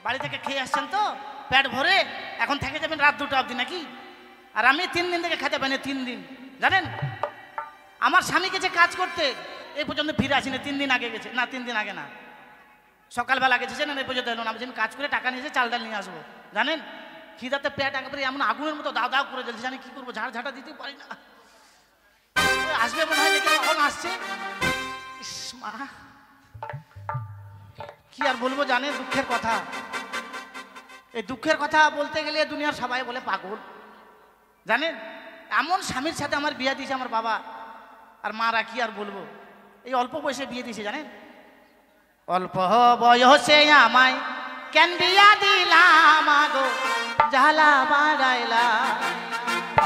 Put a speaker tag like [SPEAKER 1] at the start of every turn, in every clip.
[SPEAKER 1] বাড়ি থেকে খেয়ে আসছেন তো পেট ভরে, এখন থেকে যাবেন রাত 2টা অবধি নাকি? আর আমি 3 দিন থেকে খেতে পাইনি, 3 দিন। জানেন আমার স্বামী গেছে কাজ করতে, এই পর্যন্ত ফিরে আসিনি। 3 দিন আগে গেছে, না 3 দিন আগে না, সকালবেলা গেছে, জানেন এই পর্যন্ত এলো না। আমি কাজ করে টাকা নিয়েছে, চাল ডাল নিয়ে আসবো। জানেন খিদাতে পেট একেবারে এমন আগুনের মতো দাও দাও করে জ্বলছে, জানি কি করবো, ঝাড় ঝাঁটা দিতে পারি না। আসবে মনে হয়, দেখি কখন আসছে। মা কি আর বলবো জানেন, দুঃখের কথা। এই দুঃখের কথা বলতে গেলে দুনিয়ার সবাই বলে পাগল। জানেন এমন স্বামীর সাথে আমার বিয়ে দিয়েছে আমার বাবা আর মারা, কি আর বলবো। এই অল্প বয়সে বিয়ে দিয়েছে, জানেন অল্প বয়সে আমায় কেন বিয়া দিলাম গো, জ্বালা বাড়াইলা।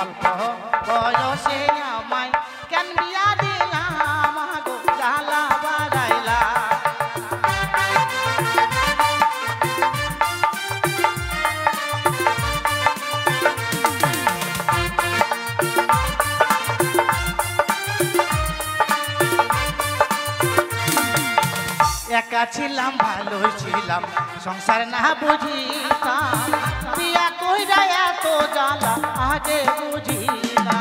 [SPEAKER 1] অল্প বয়সে আমায় কেন বিয়া দিলাম গো, জ্বালা বাড়াইলা। একা ছিলাম ভালো ছিলাম, সংসার না বুঝিতাম, বিয়া কইরা এত জ্বালা আগে বুঝি না।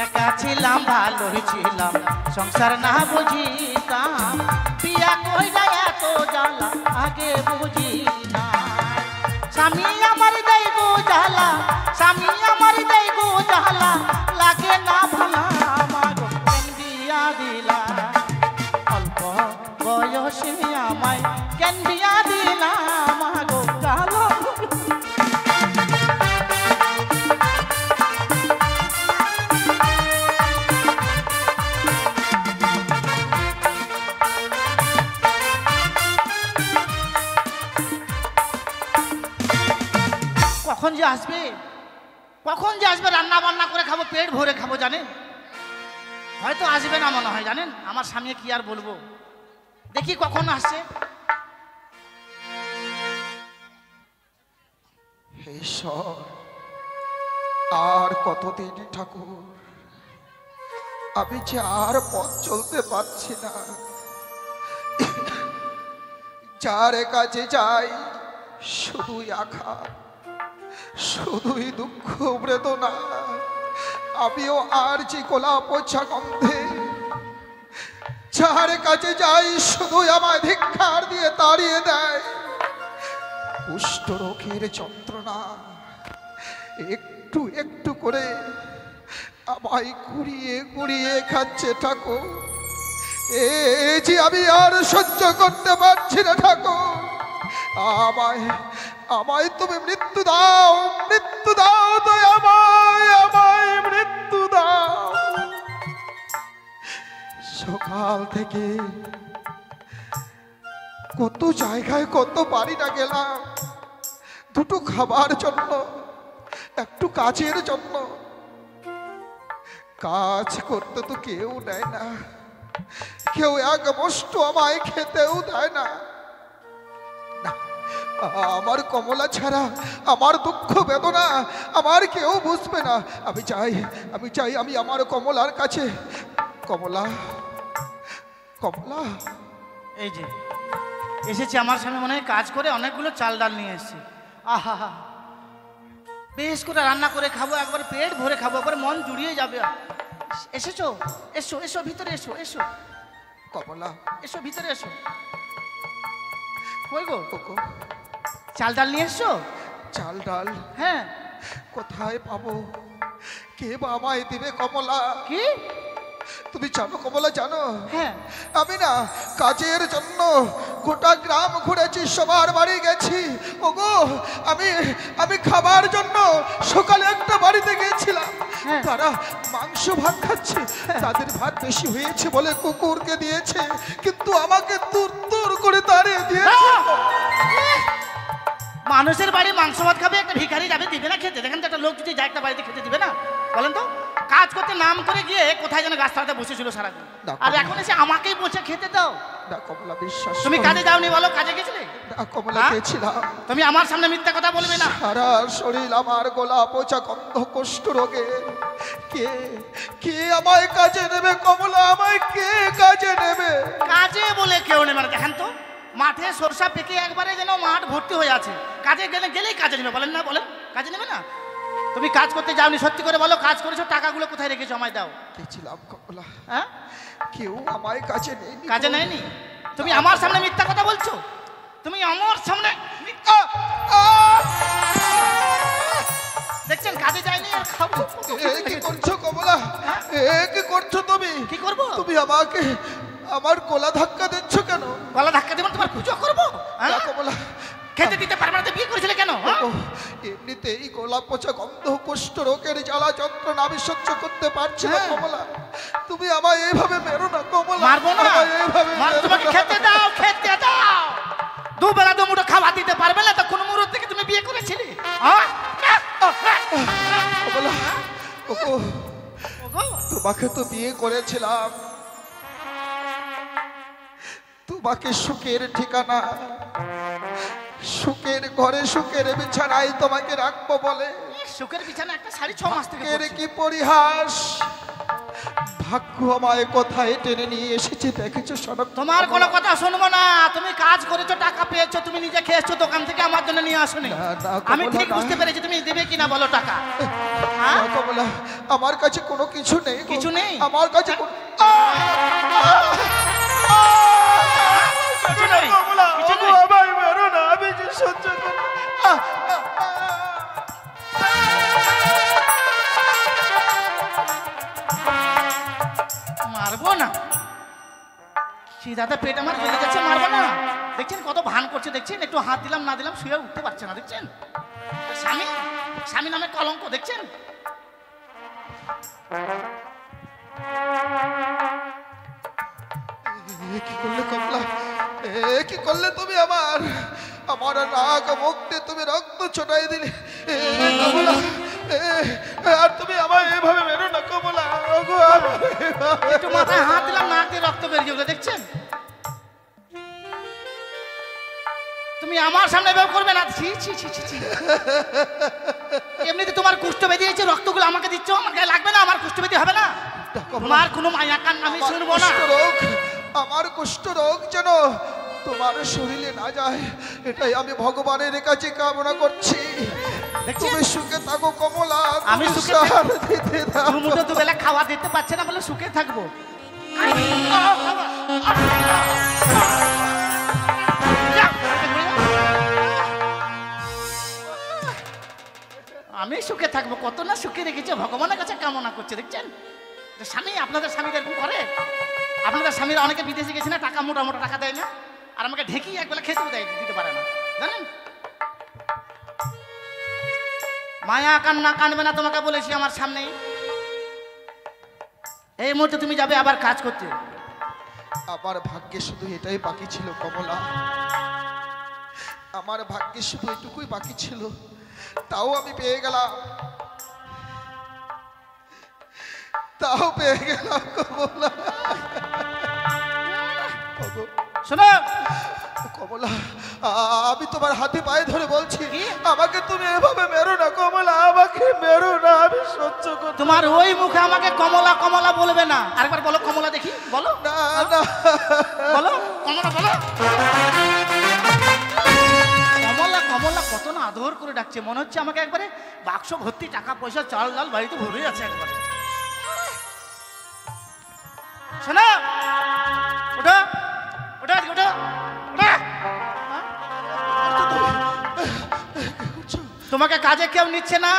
[SPEAKER 1] একা ছিলাম ভালো ছিলাম, সংসার না বুঝিতাম, বিয়া কইরা এত জ্বালা আগে বুঝি না। স্বামী আমার দেয় গো জ্বালা, স্বামী আমার দেয় গো জ্বালা, লাগে না ভালা মাগো কেন বিয়া দিলা। অল্প বয়সে আমায় কেন বিয়া দিলা মাগো, জ্বালা। কখন যে আসবে, কখন যে আসবে, রান্না বান্না করে খাবো, পেট ভরে খাবো। জানেন হয়তো আসবে না মনে হয়। জানেন আমার স্বামী কি আর বলবো, দেখি কখন আসছে।
[SPEAKER 2] ঈশ্বর আর কতদিন ঠাকুর, আমি যে আর পথ চলতে পারছি না। যার কাছে যাই শুধুই আঘাত, শুধুই দুঃখ বেদনা। আমিও আর যে গোলা পচা গন্ধে, যার কাছে যাই শুধুই আমায় ধিক্কার দিয়ে তাড়িয়ে দেয়। কুষ্ঠ রোগের যন্ত্রণা একটু একটু করে আমায় কুড়িয়ে কুড়িয়ে খাচ্ছে ঠাকুর। এ যে আমি আর সহ্য করতে পারছি না ঠাকুর। আমায় আমায় তুমি মৃত্যু দাও, মৃত্যু দাও তো আমায়, আমায় মৃত্যু দাও। সকাল থেকে কত জায়গায় কত বাড়ি না গেলাম, দুটো খাবার জন্য, একটু কাজের জন্য। কাজ করতে তো কেউ দেয় না, কেউ এক বস্তু আমায় খেতেও দেয় না। আমার কমলা ছাড়া আমার দুঃখ বেদনা আমার কেউ বুঝবে না। আমি চাই আমি আমার কমলার কাছে। কমলা, কমলা।
[SPEAKER 1] এই যে এসেছে আমার স্বামী, মনে হয় কাজ করে অনেকগুলো চাল ডাল নিয়ে এসেছে। আহা বেশ করে রান্না করে খাবো, একবার পেট ভরে খাবো, একবার মন জুড়িয়ে যাবে। এসেছো, এসো এসো ভিতরে এসো, এসো
[SPEAKER 2] কমলা,
[SPEAKER 1] এসো ভিতরে এসো। কই গো, চাল ডাল নিয়ে এসছো?
[SPEAKER 2] চাল ডাল?
[SPEAKER 1] হ্যাঁ।
[SPEAKER 2] কোথায় পাবো? কে বা আমায় দিবে কমলা?
[SPEAKER 1] কি
[SPEAKER 2] তুমি জানো কমলা, জানো?
[SPEAKER 1] হ্যাঁ।
[SPEAKER 2] আমি না কাজের জন্য গোটা গ্রাম ঘুরেছি, সবার বাড়ি গেছি। ওগো আমি খাবার জন্য সকালে একটা বাড়িতে গিয়েছিলাম, তারা মাংস ভাত খাচ্ছে, তাদের ভাত বেশি হয়েছে বলে কুকুরকে দিয়েছে, কিন্তু আমাকে দূর দূর করে তাড়িয়ে দিয়েছে।
[SPEAKER 1] মানুষের বাড়ি মাংস ভাত খাবে, একটা ভিখারি যাবে দিবে না খেতে? দেখেন তো একটা লোক যদি যায় একটা বাড়িতে খেতে দিবে না? বলেন তো। কাজ করতে নাম করে গিয়ে কোথায় যেন গাছতলাতে বসেছিল সারাদিন, আর এখন এসে আমাকেই বসে খেতে দাও।
[SPEAKER 2] না কমলা, বিশ্বাস
[SPEAKER 1] তুমি কাজে যাওনি? বলো কাজে গেছিলে?
[SPEAKER 2] না কমলা, গেছিলাম।
[SPEAKER 1] তুমি আমার সামনে মিথ্যা কথা বলবে না।
[SPEAKER 2] সারা শরীর আমার গোলা পচা গন্ধ, কুষ্ঠ রোগে। কে কে আমায় কাজে নেবে কমলা? আমায় কে কাজে নেবে?
[SPEAKER 1] কেউ নেবে না। দেখেন তো মাঠে সরষা পেকে একবারে যেন মাঠ ভর্তি হয়ে আছে, কাজে গেলেই কাজে নেবে, বলেন না বলেন, কাজে নেবে না? তুমি কাজ করতে যাওনি, সত্যি করে বলো, কাজ করেছো, টাকাগুলো কোথায় রেখেছো আমায় দাও।
[SPEAKER 2] গেছিলাম কমলা,
[SPEAKER 1] হ্যাঁ,
[SPEAKER 2] কেউ আমায় কাছে নেই।
[SPEAKER 1] কাজে নেয়নি? তুমি আমার সামনে মিথ্যা কথা বলছো, তুমি আমার সামনে দেখছেন কাজে যায়নি আর খাবো।
[SPEAKER 2] কি করছো কমলা? কি করছো তুমি?
[SPEAKER 1] কি করবো?
[SPEAKER 2] তুমি আমাকে আমার গলা ধাক্কা দিচ্ছ কেন?
[SPEAKER 1] গলা ধাক্কা দেবো, তোমার পুজো করবো?
[SPEAKER 2] না কমলা,
[SPEAKER 1] খেতে দিতে পারবে না তো বিয়ে করেছিলে কেন?
[SPEAKER 2] এমনিতেই গলা পচা গন্ধ, কুষ্ঠ রোগের জ্বালা যন্ত্রণা আমি সহ্য করতে পারছি না কমলা। তুমি আমায় এইভাবে মেরো না কমলা।
[SPEAKER 1] মারবো না, তোমাকে খেতে দাও, খেতে দাও। দুবেলা দুমুঠো খাবার দিতে পারবে না তো কোন মুহূর্ত থেকে তুমি বিয়ে করেছিলে?
[SPEAKER 2] কমলা, তোমাকে তো বিয়ে করেছিলাম, তোমাকে সুখের ঠিকানা, সুখের ঘরে সুখের বিছানায় তোমাকে রাখবো বলে।
[SPEAKER 1] সুখের বিছানা একটা 6.5 মাস থেকে
[SPEAKER 2] এর কি পরিহাস! ভাগ্য আমায় কোথায় টেনে নিয়ে এসেছে দেখেছো সনক।
[SPEAKER 1] তোমার কোনো কথা শুনবো না। তুমি কাজ করেছো, টাকা পেয়েছো, তুমি নিজে খেয়েছো দোকান থেকে, আমার জন্য নিয়ে আসোনি। আমি ঠিক বুঝতে পেরেছি তুমি দেবে কিনা, বলো টাকা।
[SPEAKER 2] কমলা, আমার কাছে কোনো কিছু নেই।
[SPEAKER 1] কিছু নেই?
[SPEAKER 2] আমার কাছে
[SPEAKER 1] কিছু নেই? কিছু নেই?
[SPEAKER 2] আমায় মেরো না, আমি যে সহ্য করব।
[SPEAKER 1] মারবো না, সিধাতে পেট আমার জ্বলে যাচ্ছে, মারবো না। দেখছেন কত ভান করছে, দেখছেন একটু হাত দিলাম না দিলাম শুয়ে উঠতে পারছে না, দেখছেন? স্বামী, স্বামী নামে কলঙ্ক, দেখছেন?
[SPEAKER 2] কি করলে কমলা? কি করলে তুমি? আমার আমার রাগ মুক্তি তুমি রক্ত ছোটাই দিলে কমলা। আর তুমি আমায় এভাবে মেরো না কমলা।
[SPEAKER 1] একটু মাথায় হাত দিলাম, নাক দিয়ে রক্ত বেরিয়ে গেলো, দেখছেন? তুমি আমার সামনে এভাবে করবে না। ছি ছি ছি ছি ছি। এমনিতে তোমার কুষ্ঠ বেরিয়েছে, রক্তগুলো আমাকে দিচ্ছ, আমার গায়ে লাগবে না? আমার কুষ্ঠ বেদি হবে না? তোমার কোনো মায়া কান্না আমি শুনবো না।
[SPEAKER 2] আমার কুষ্ঠ রোগ যেন তোমার শরীরে না যায়, এটাই আমি ভগবানের কাছে কামনা করছি। তুমি সুখে থাকো কমলা।
[SPEAKER 1] আমি সুখে দিতে দাও। দুমুঠো দুবেলা খাওয়া দিতে পারছে না বলে সুখে থাকবো? আমি সুখে থাকবো, কত না সুখে রেখেছে, ভগবানের কাছে কামনা করছে, দেখছেন? স্বামী, আপনাদের স্বামীরা এরকম করে? আপনাদের স্বামীরা অনেকে বিদেশে গেছে না, টাকা মোটা মোটা টাকা দেয় না, আর আমাকে ঢেকি একবেলা খেতেও দেয়, দিতে পারে না, জানেন? মায়া কান্না কানবে না, তোমাকে বলেছি আমার সামনেই। এই মুহূর্তে তুমি যাবে আবার কাজ করতে।
[SPEAKER 2] আমার ভাগ্যে শুধু এটাই বাকি ছিল কমলা, আমার ভাগ্যে শুধু এটুকুই বাকি ছিল, তাও আমি পেয়ে গেলাম, তাও পেয়ে গেলাম কমলা।
[SPEAKER 1] শোনো
[SPEAKER 2] কমলা, আমি তোমার হাতে পায়ে ধরে বলছি, আমাকে তুমি এভাবে মেরো না কমলা, আমাকে মেরো না, আমি সহ্য করব।
[SPEAKER 1] তোমার ওই মুখে আমাকে কমলা কমলা বলবে না। আরেকবার বলো কমলা দেখি, বলো
[SPEAKER 2] না না,
[SPEAKER 1] বলো কমলা, বলো কমলা। কমলা কত না আদর করে ডাকছে, মনে হচ্ছে আমাকে একবারে বাক্স ভর্তি টাকা পয়সা চাল ডাল বাড়িতে ভরে আছে একবারে। শোনো, ওঠো ওঠো ওঠো ওঠো। তোমাকে কাজে কেউ নিচ্ছে না,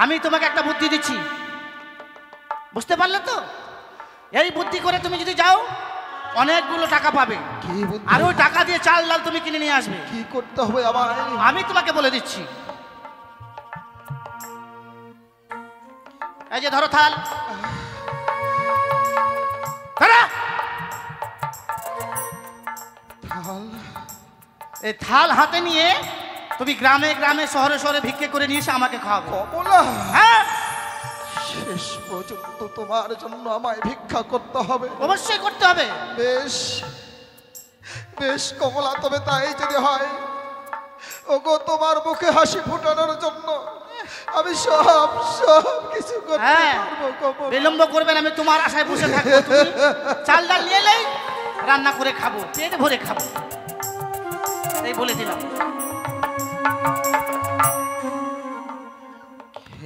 [SPEAKER 1] আমি তোমাকে একটা বুদ্ধি দিচ্ছি, বুঝতে পারলে তো? এই বুদ্ধি করে তুমি যদি যাও অনেকগুলো টাকা পাবে, আর ওই টাকা দিয়ে চাল ডাল তুমি কিনে নিয়ে আসবে।
[SPEAKER 2] কি করতে হবে আমার?
[SPEAKER 1] আমি তোমাকে বলে দিচ্ছি। এই যে ধরো থাল, এই থাল হাতে নিয়ে তুমি গ্রামে গ্রামে শহরে শহরে ভিক্ষে করে নিয়ে এসে আমাকে খাওয়াবে।
[SPEAKER 2] কমলা,
[SPEAKER 1] হ্যাঁ,
[SPEAKER 2] শেষ পর্যন্ত তোমার জন্য আমায় ভিক্ষা করতে হবে?
[SPEAKER 1] অবশ্যই করতে হবে।
[SPEAKER 2] বেশ বেশ কমলা, তবে তাই যদি হয়, ওগো তোমার মুখে হাসি ফুটানোর জন্য আমি সব সব কিছু করতে পারবো কমলা।
[SPEAKER 1] বিলম্ব করবেন, আমি তোমার আশায় বসে থাকবো। তুমি চাল ডাল নিয়ে এলেই রান্না করে খাবো, পেট ভরে খাবো, এই বলে দিলাম।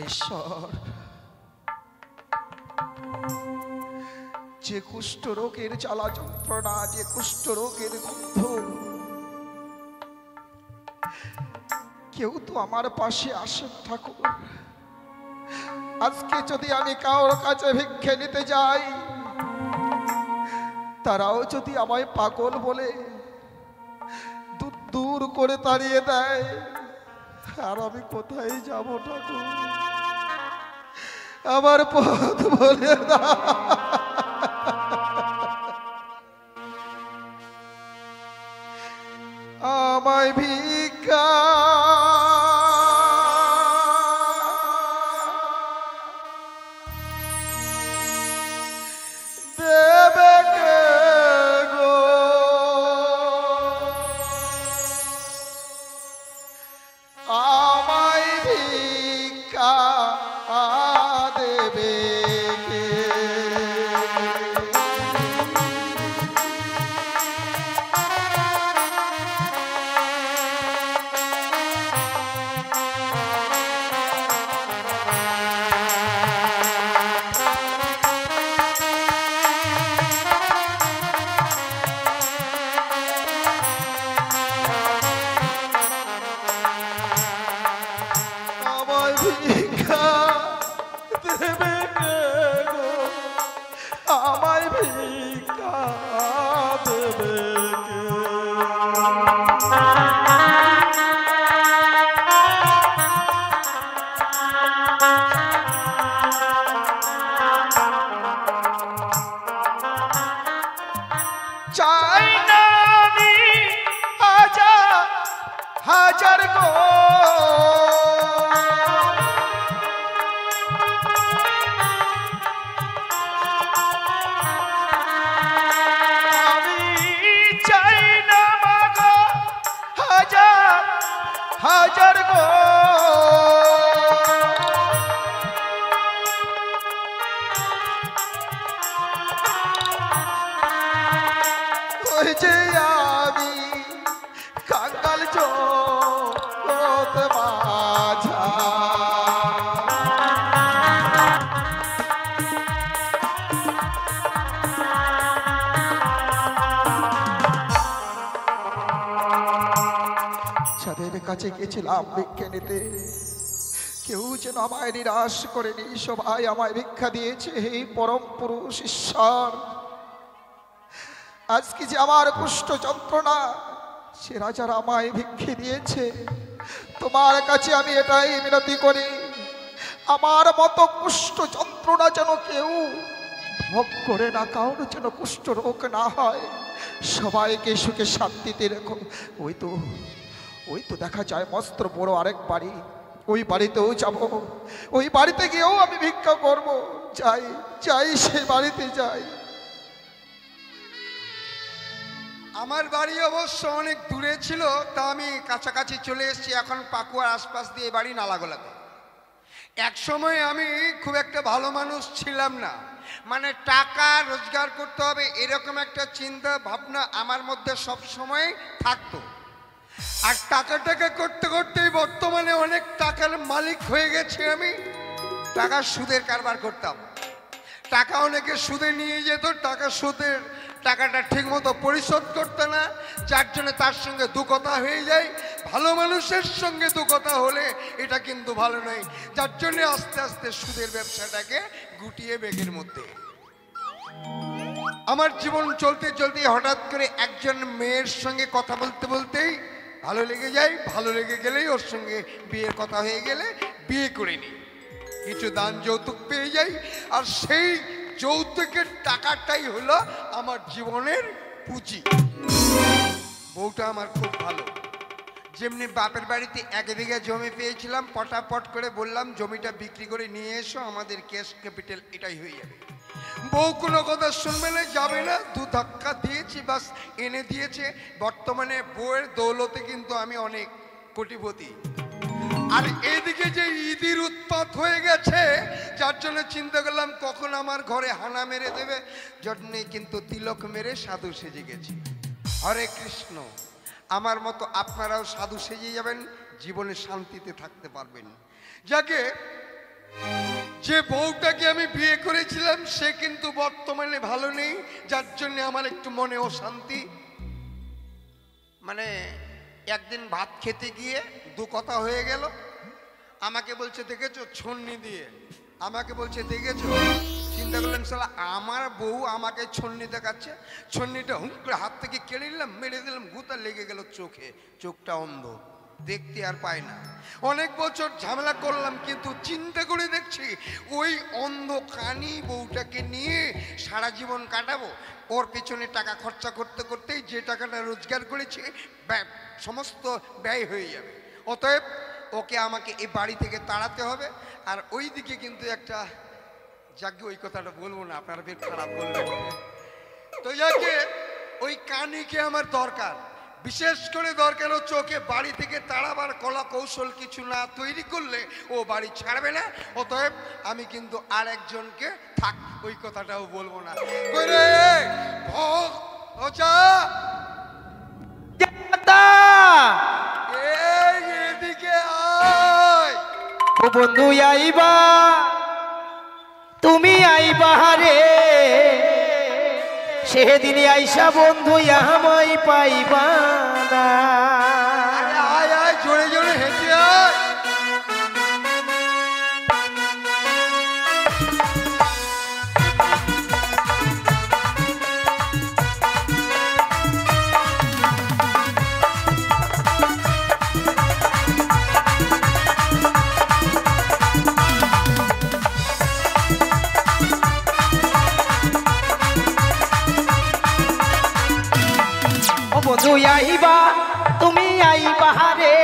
[SPEAKER 2] ঈশ্বর, যে কুষ্ঠ রোগের জ্বালা যন্ত্রণা, যে কুষ্ঠ রোগের গন্ধ, কেউ তো আমার পাশে আসেন ঠাকুর। আজকে যদি আমি কারোর কাছে ভিক্ষে নিতে যাই, তারাও যদি আমায় পাগল বলে দূর দূর করে তাড়িয়ে দেয়, আর আমি কোথায় যাব ঠাকুর? আমার পথ বলে দাও। আমায় ভিক্ষা দেবে কে গো? আমায় ভিক্ষা দেবে কে? আমায় ভিক্ষা দেবে কে গো? আমায় ভিক্ষা দেবে কে? চাই না আমি হাজার হাজার গো, আমি চাই না মাগো হাজার হাজার গো। ওই যে আমি কাঙ্গাল জগৎ মাঝা, যাদের কাছে গেছিলাম ভিক্ষে নিতে, কেউ যেন আমায় নিরাশ করেনি, সবাই আমায় ভিক্ষা দিয়েছে। হে পরম পুরুষ ঈশ্বর, আজকে যে আমার কুষ্ঠ যন্ত্রণা, সেরা যারা আমায় ভিক্ষে দিয়েছে, তোমার কাছে আমি এটাই মিনতি করি, আমার মতো কুষ্ঠ যন্ত্রণা যেন কেউ ভোগ করে না, কারোর যেন কুষ্ঠ রোগ না হয়, সবাইকে সুখে শান্তিতে রেখো। ওই তো দেখা যায় মস্ত বড় আরেক বাড়ি, ওই বাড়িতেও যাব, ওই বাড়িতে গিয়েও আমি ভিক্ষা করব। যাই যাই, সেই বাড়িতে যাই।
[SPEAKER 3] আমার বাড়ি অবশ্য অনেক দূরে ছিল, তা আমি কাছাকাছি চলে এসেছি এখন পাকুয়ার আশপাশ দিয়ে বাড়ি নালাগোলাতে। এক সময় আমি খুব একটা ভালো মানুষ ছিলাম না, মানে টাকা রোজগার করতে হবে এরকম একটা চিন্তা ভাবনা আমার মধ্যে সব সময় থাকতো। আর টাকা করতে করতেই বর্তমানে অনেক টাকার মালিক হয়ে গেছি আমি। টাকা সুদের কারবার করতাম, টাকা অনেকে সুদে নিয়ে যেত, টাকাটা ঠিক মতো পরিশোধ করতে না, যার জন্য তার সঙ্গে দু কথা হয়ে যায়। ভালো মানুষের সঙ্গে দু কথা হলে এটা কিন্তু ভালো নয়, যার জন্য আস্তে আস্তে সুদের ব্যবসাটাকে গুটিয়ে বেগের মধ্যে আমার জীবন চলতে চলতে হঠাৎ করে একজন মেয়ের সঙ্গে কথা বলতে বলতেই ভালো লেগে যায়। ভালো লেগে গেলেই ওর সঙ্গে বিয়ের কথা হয়ে গেলে বিয়ে করে নিই, কিছু দান যৌতুক পেয়ে যাই, আর সেই যৌতুকের টাকাটাই হলো আমার জীবনের পুঁজি। বউটা আমার খুব ভালো, যেমনি বাপের বাড়িতে 1 বিঘা জমি পেয়েছিলাম, পটাপট করে বললাম জমিটা বিক্রি করে নিয়ে এসো, আমাদের ক্যাশ ক্যাপিটাল এটাই হয়ে যাবে। বউ কোনো কথা শুনবে না, যাবে না, 2 ধাক্কা দিয়েছি, বাস এনে দিয়েছে। বর্তমানে বউয়ের দৌলতে কিন্তু আমি অনেক কোটিপতি। আর এদিকে যে ঈদের উৎপাত হয়ে গেছে, যার জন্য চিন্তা করলাম কখন আমার ঘরে হানা মেরে দেবে, জন্যে কিন্তু তিলক মেরে সাধু সেজে গেছি। হরে কৃষ্ণ। আমার মতো আপনারাও সাধু সেজে যাবেন, জীবনে শান্তিতে থাকতে পারবেন। যাকে যে বউটাকে আমি বিয়ে করেছিলাম সে কিন্তু বর্তমানে ভালো নেই, যার জন্য আমার একটু মনে অশান্তি। মানে একদিন ভাত খেতে গিয়ে দু কথা হয়ে গেল। আমাকে বলছে দেখেছো ছন্নি দিয়ে, আমাকে বলছে দেখেছো। চিন্তা করলেন সালা আমার বউ আমাকে ছন্নি দেখাচ্ছে, ছন্নিটা হুঁক করে হাত থেকে কেড়ে নিলাম, মেরে দিলাম, গুতা লেগে গেল চোখে, চোখটা অন্ধ, দেখতে আর পায় না। অনেক বছর ঝামেলা করলাম, কিন্তু চিন্তা করে দেখছি ওই অন্ধ কানি বউটাকে নিয়ে সারা জীবন কাটাবো। ওর পিছনে টাকা খরচা করতে করতেই যে টাকাটা রোজগার করেছি সমস্ত ব্যয় হয়ে যাবে। অতএব ওকে আমাকে এই বাড়ি থেকে তাড়াতে হবে। আর ওই দিকে কিন্তু একটা যাকে ওই কথাটা বলবো না, আপনারা বেশ খারাপ বলবেন, তো যাকে ওই কানিকে আমার দরকার, বিশেষ করে দরকার ও চোখে বাড়ি থেকে তাড়াবার কলা কৌশল কিছু না তৈরি করলে ও বাড়ি ছাড়বে না। অতএব আমি কিন্তু আর একজনকে থাক ওই কথাটাও বলবো না। এদিকে আয়
[SPEAKER 4] ও বন্ধু আইবা, তুমি আইবা রে, সেদিন আইসা বন্ধু আমায় পাইবা না।
[SPEAKER 3] আয় আয় জোরে জোরে হেঁটে আয়।
[SPEAKER 4] বন্ধু আইবা, তুমি আইবা রে,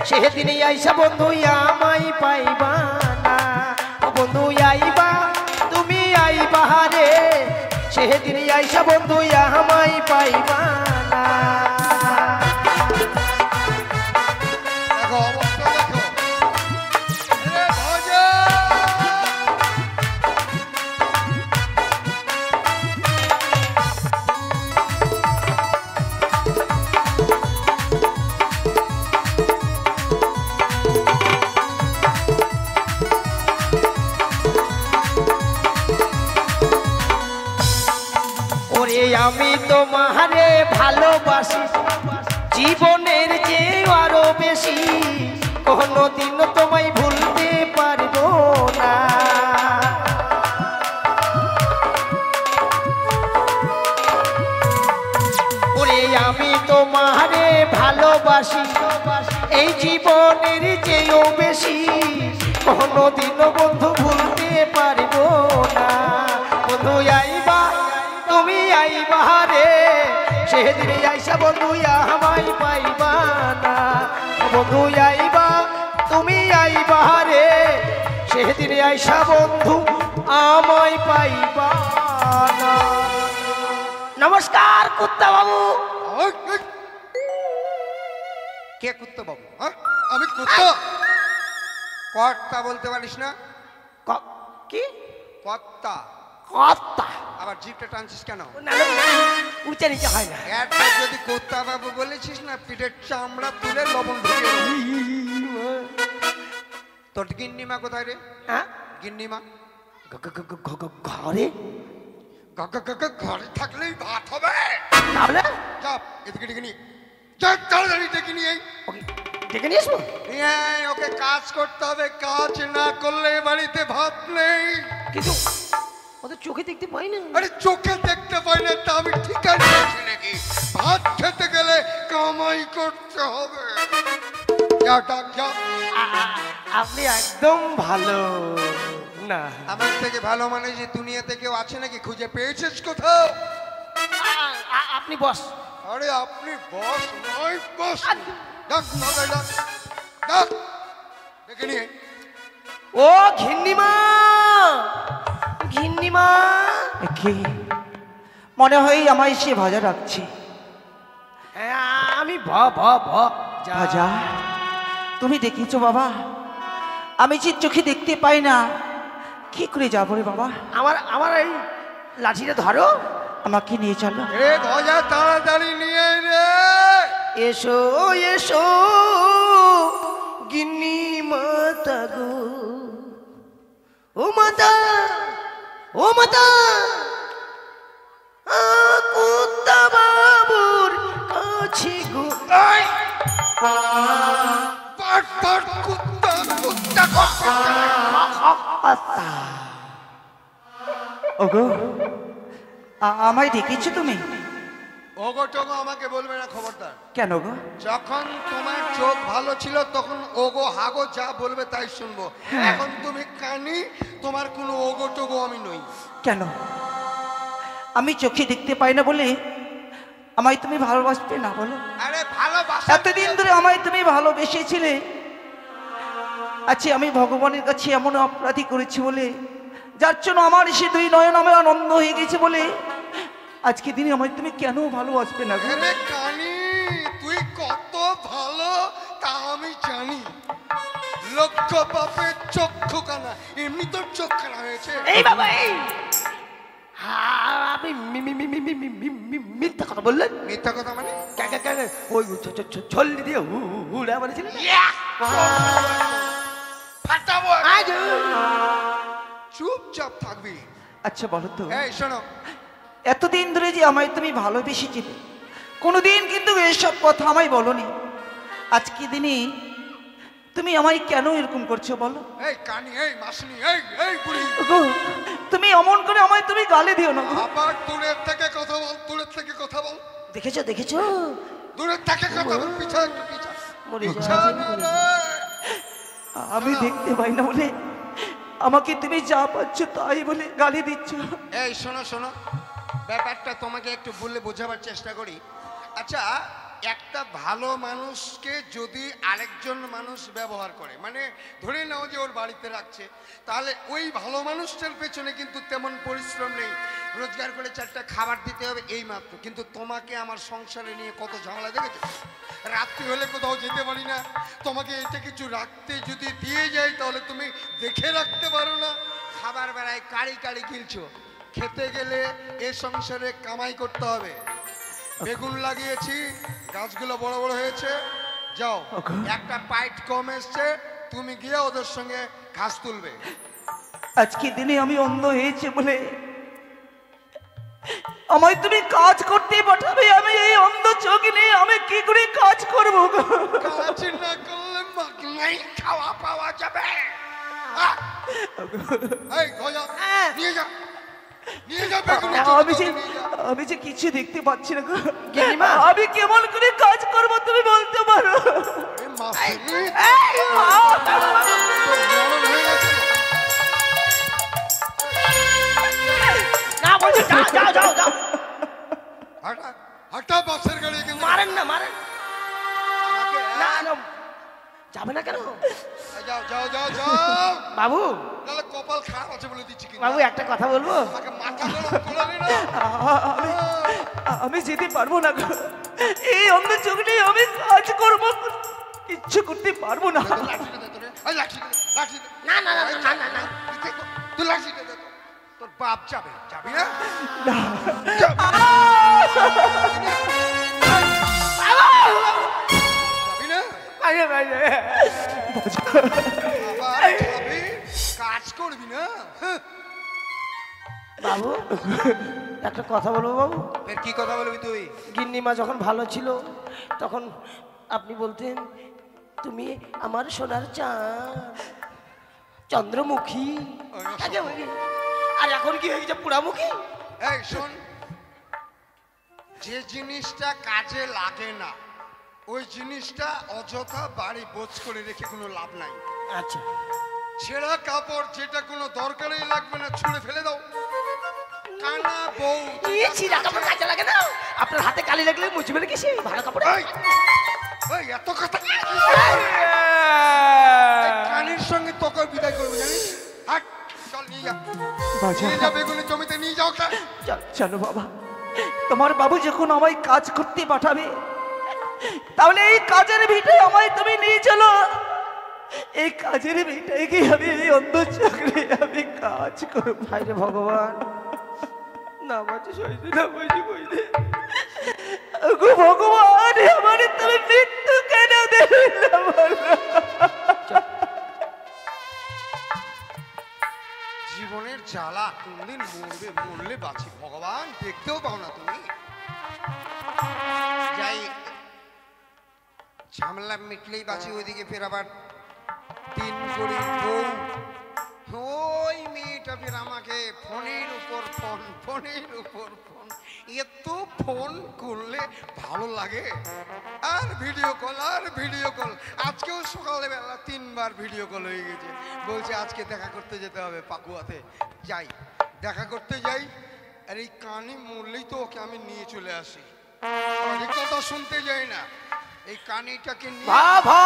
[SPEAKER 4] সেদিন আইসা বন্ধু আমায় পাইবা না। বন্ধু আইবা, তুমি আইবা রে, সেদিন আইসা বন্ধু আমায় পাইবা না।
[SPEAKER 3] দেখো অবস্থা দেখো।
[SPEAKER 4] আমি তোমারে ভালোবাসি জীবনের চেয়ে আরো বেশি, কোনোদিন তোমায় ভুলতে পারবো না। ওরে আমি তোমারে ভালোবাসি এই জীবনের চেয়েও বেশি, কোনোদিন বন্ধু ভুলতে পারবো না। বন্ধু আইবা, তুমি আইবা রে, সেদিন আইসা বন্ধু আমায় পাইবা না। বন্ধু আইবা, তুমি আইবা রে, সেদিন আইসা বন্ধু আমায় পাইবা না। নমস্কার কুত্তা বাবু।
[SPEAKER 3] কে কুত্তা বাবু? আমি কুত্তা? কর্তা বলতে পারিস না?
[SPEAKER 4] কি
[SPEAKER 3] কর্তা?
[SPEAKER 4] কর্তা?
[SPEAKER 3] আবার জিভটা টানছিস কেন?
[SPEAKER 4] উঁচে নিচে হয় না।
[SPEAKER 3] একবার যদি কুত্তা বাবু বলেছিস না, পিঠের চামড়া তুলে লবণ ঢুকিয়ে দেবো। তোর গিন্নিমা কোথায় রে?
[SPEAKER 4] হ্যাঁ,
[SPEAKER 3] গিন্নিমা
[SPEAKER 4] ঘরে।
[SPEAKER 3] ঘরে থাকলেই ভাত হবে।
[SPEAKER 4] তাহলে
[SPEAKER 3] চাপ এদিকে ডেকে নিয়ে, তাড়াতাড়ি ডেকে নিয়ে
[SPEAKER 4] ডেকে নিয়ে আসবো।
[SPEAKER 3] ওকে কাজ করতে হবে, কাজ না করলে বাড়িতে ভাত নেই।
[SPEAKER 4] কিন্তু ওদের চোখে দেখতে পাই না।
[SPEAKER 3] আরে চোখে দেখতে পাই না তা আমি ঠিক আছি নাকি? ভাত খেতে গেলে কামাই করতে হবে।
[SPEAKER 4] আপনি একদম ভালো না।
[SPEAKER 3] আমার থেকে ভালো মানে যে দুনিয়াতে কেউ আছে নাকি? খুঁজে পেয়েছিস কোথাও?
[SPEAKER 4] আপনি বস।
[SPEAKER 3] আরে আপনি বস নয়, বস। ডাক নয়, ডাক ডাক ডেকে নিয়ে।
[SPEAKER 4] ও ঘিন্নিমা, ঘিন্নিমা।
[SPEAKER 5] কি মনে হয় আমায় সে ভাজা রাখছে?
[SPEAKER 4] আমি ভ ভ ভ
[SPEAKER 5] ভাজা তুমি দেখেছো বাবা, আমি যে চোখে দেখতে পাই না, কি করে যাবো রে বাবা?
[SPEAKER 4] আমার আমার এই লাঠিটা ধরো,
[SPEAKER 5] আমাকে নিয়ে চলো।
[SPEAKER 3] এ গজা তাড়াতাড়ি নিয়ে আয় রে।
[SPEAKER 4] এসো এসো গিন্নি মাতা গো, ও মাতা, ও মাতা, কুত্তা বাবুর কাছে গো।
[SPEAKER 3] পাট পাট কুত্তা কুত্তা কুত্তা।
[SPEAKER 5] ওগো, আমায় ডেকেছো তুমি?
[SPEAKER 3] ওগো টোগো আমাকে বলবে না, খবরদার।
[SPEAKER 5] কেন গো?
[SPEAKER 3] যখন তোমার চোখ ভালো ছিল তখন ওগো হাগো যা বলবে তাই শুনবো। এখন তুমি কানি, তোমার কোনো ওগো টোগো আমি নই।
[SPEAKER 5] কেন? আমি চোখে দেখতে পাই না বলে আমায় তুমি ভালোবাসবে না বলো?
[SPEAKER 3] আরে ভালোবাসা
[SPEAKER 5] এতদিন ধরে আমায় তুমি ভালোবেসেছিলে, আচ্ছা আমি ভগবানের কাছে এমন অপরাধী করেছি বলে, যার জন্য আমার সে দুই নয়ন আমার আনন্দ হয়ে গেছে বলে, আজকে দিনে আমায় তুমি কেন ভালোবাসবে না গো?
[SPEAKER 3] আরে কানি, তুই কত ভালো তা আমি জানি। লক্ষ পাপের চক্ষু কানা, এমনি তোর চোখ কানা হয়েছে।
[SPEAKER 4] এই বাবা, এই আপনি মিথ্যা কথা বললেন।
[SPEAKER 3] মিথ্যা কথা মানে?
[SPEAKER 4] ওই ছল্লি দিয়ে উড়া মারেছিলেন।
[SPEAKER 3] ফাটাবো। চুপচাপ থাকবি।
[SPEAKER 5] আচ্ছা বলো তো,
[SPEAKER 3] এই শোনো,
[SPEAKER 5] এতদিন ধরে যে আমায় তুমি ভালোবেসেছিলে, কোনোদিন কিন্তু এসব কথা আমায় বলনি, আজকে দিনে তুমি আমায় কেন এরকম করছো বলো?
[SPEAKER 3] এই কানি, এই মাসনি, এই এই বুড়ি,
[SPEAKER 5] গো, তুমি অমন করে আমায় তুমি গালি দিও না গো।
[SPEAKER 3] আবার দূরের থেকে কথা বল, দূরের থেকে কথা বল,
[SPEAKER 4] দেখেছো দেখেছো,
[SPEAKER 3] দূরের থেকে কথা বল, পিছা একটু পিছা।
[SPEAKER 4] মরে যা,
[SPEAKER 3] পিছা না রে।
[SPEAKER 5] আমি দেখতে পাই না বলে আমাকে তুমি যা পাচ্ছ তাই বলে গালি দিচ্ছ।
[SPEAKER 3] এই শোনো শোনো, ব্যাপারটা তোমাকে একটু বললে বোঝাবার চেষ্টা করি। আচ্ছা, একটা ভালো মানুষকে যদি আরেকজন মানুষ ব্যবহার করে, মানে ধরে নাও যে ওর বাড়িতে রাখছে, তাহলে ওই ভালো মানুষটার পেছনে কিন্তু তেমন পরিশ্রম নেই, রোজগার করে চারটা খাবার দিতে হবে এই মাত্র। কিন্তু তোমাকে আমার সংসারে নিয়ে কত ঝামেলা দেখেছো। রাত্রি হলে কোথাও যেতে পারি না, তোমাকে এটা কিছু রাখতে যদি দিয়ে যাই তাহলে তুমি দেখে রাখতে পারো না। খাবার বেড়ায় কাড়ি কাড়ি গিলছো, খেতে গেলে এ সংসারে কামাই করতে হবে। বেগুন লাগিয়েছি, গাছগুলো বড় বড় হয়েছে, যাও একটা পাইট কম এসছে, তুমি গিয়ে ওদের সঙ্গে ঘাস তুলবে।
[SPEAKER 5] আজকে দিনে আমি অন্ধ হয়েছে বলে আমায় তুমি কাজ করতে পাঠাবে, আমি এই অন্ধ চোখ নিয়ে আমি কি করে কাজ করবো গো?
[SPEAKER 3] কাজ না করলে মাগনাই খাওয়া পাওয়া যাবে। এই গজা, নিয়ে যা, নিয়ে যা বেগুন,
[SPEAKER 5] আমি যে কিছু দেখতে পাচ্ছি না গো।
[SPEAKER 4] গিন্নিমা,
[SPEAKER 5] আমি কেমন করে কাজ করবো তুমি বলতে পারো?
[SPEAKER 3] এ মাসুনি,
[SPEAKER 4] না বলছি যাও যাও যাও যাও,
[SPEAKER 3] হাঁটা হাঁটা বাসের গাড়ি কিন্তু
[SPEAKER 4] মারেন না মারেন
[SPEAKER 3] আমাকে,
[SPEAKER 4] না না, যাবে না কেন
[SPEAKER 3] যাও যাও যাও যাও,
[SPEAKER 4] বাবু?
[SPEAKER 3] নাহলে কপাল খারাপ আছে বলে দিচ্ছি কিন্তু।
[SPEAKER 4] বাবু একটা কথা বলবো?
[SPEAKER 3] আমাকে মাথা গরম করে নে না।
[SPEAKER 5] আমি যেতে পারবো না গো। এই অন্ধ চোখ নিয়ে আমি কাজ করবো, কিচ্ছু করতে পারবো না।
[SPEAKER 3] লাঠিটা দে তোরে, এই লাঠিটা দে, লাঠি দে।
[SPEAKER 4] না না না না না না,
[SPEAKER 3] তুই লাঠিটা দে, তোর বাপ যাবে, যাবি না? যাবি না?
[SPEAKER 4] আরে বাইরে
[SPEAKER 3] আবার যাবি, কাজ করবি না?
[SPEAKER 4] বাবু একটা কথা বলবো বাবু?
[SPEAKER 3] ফের কি কথা বলবি তুই?
[SPEAKER 4] গিন্নিমা যখন ভালো ছিল তখন আপনি বলতেন তুমি আমার সোনার চাঁদ, চন্দ্রমুখী। আর এখন কি হয়ে গেছে, পুরামুখী।
[SPEAKER 3] এই শোন, যে জিনিসটা কাজে লাগে না ওই জিনিসটা অযথা বাড়ি বোঝ করে রেখে কোনো লাভ নাই।
[SPEAKER 4] আচ্ছা,
[SPEAKER 3] ছেঁড়া কাপড় যেটা কোনো দরকারই লাগবে না ছুঁড়ে ফেলে দাও। কানা বউ
[SPEAKER 4] ছিঁড়া কাপড় কাজে লাগে না, আপনার হাতে কালি লাগলে মুছবে না কি সে ভালো কাপড়?
[SPEAKER 3] এই, এই এত কথা কানের সঙ্গে তোকে বিদায় করবো জানিস? হাট, চল নিয়ে যা, নিয়ে যা বেগুনের জমিতে নিয়ে যাও।
[SPEAKER 5] চলো বাবা, তোমার বাবু যখন আমায় কাজ করতে পাঠাবে তাহলে এই কাজের ভিটে আমায় তুমি নিয়ে চলো। এই কাজের মেয়েটাকে আমি এই অন্ধ চাকরি আমি কাজ করবো।
[SPEAKER 4] হায় রে ভগবান, না বাজে সইতে না বাজে কইতে।
[SPEAKER 5] ওগো ভগবান, আমার তুমি মৃত্যু কেন দেবে না বলো?
[SPEAKER 3] জীবনের জ্বালা কোনদিন মরবে, মরলে বাঁচি ভগবান, দেখতেও পাও না তুমি। যাই, ঝামেলা মিটলেই বাঁচি। ওইদিকে ফের আবার 3 করে বউ, ওই মেয়েটা ফের আমাকে ফোনের উপর ফোন, ফোনের উপর ফোন। এত ফোন করলে ভালো লাগে, আর ভিডিও কল, আর ভিডিও কল। আজকেও সকালবেলা 3 বার ভিডিও কল হয়ে গেছে। বলছে আজকে দেখা করতে যেতে হবে পাকুয়াতে। যাই, দেখা করতে যাই, আর এই কানে মরলেই তো ওকে আমি নিয়ে চলে আসি। অনেক কথা শুনতে যাই না, এই কানিটাকে নিয়ে
[SPEAKER 4] বাবা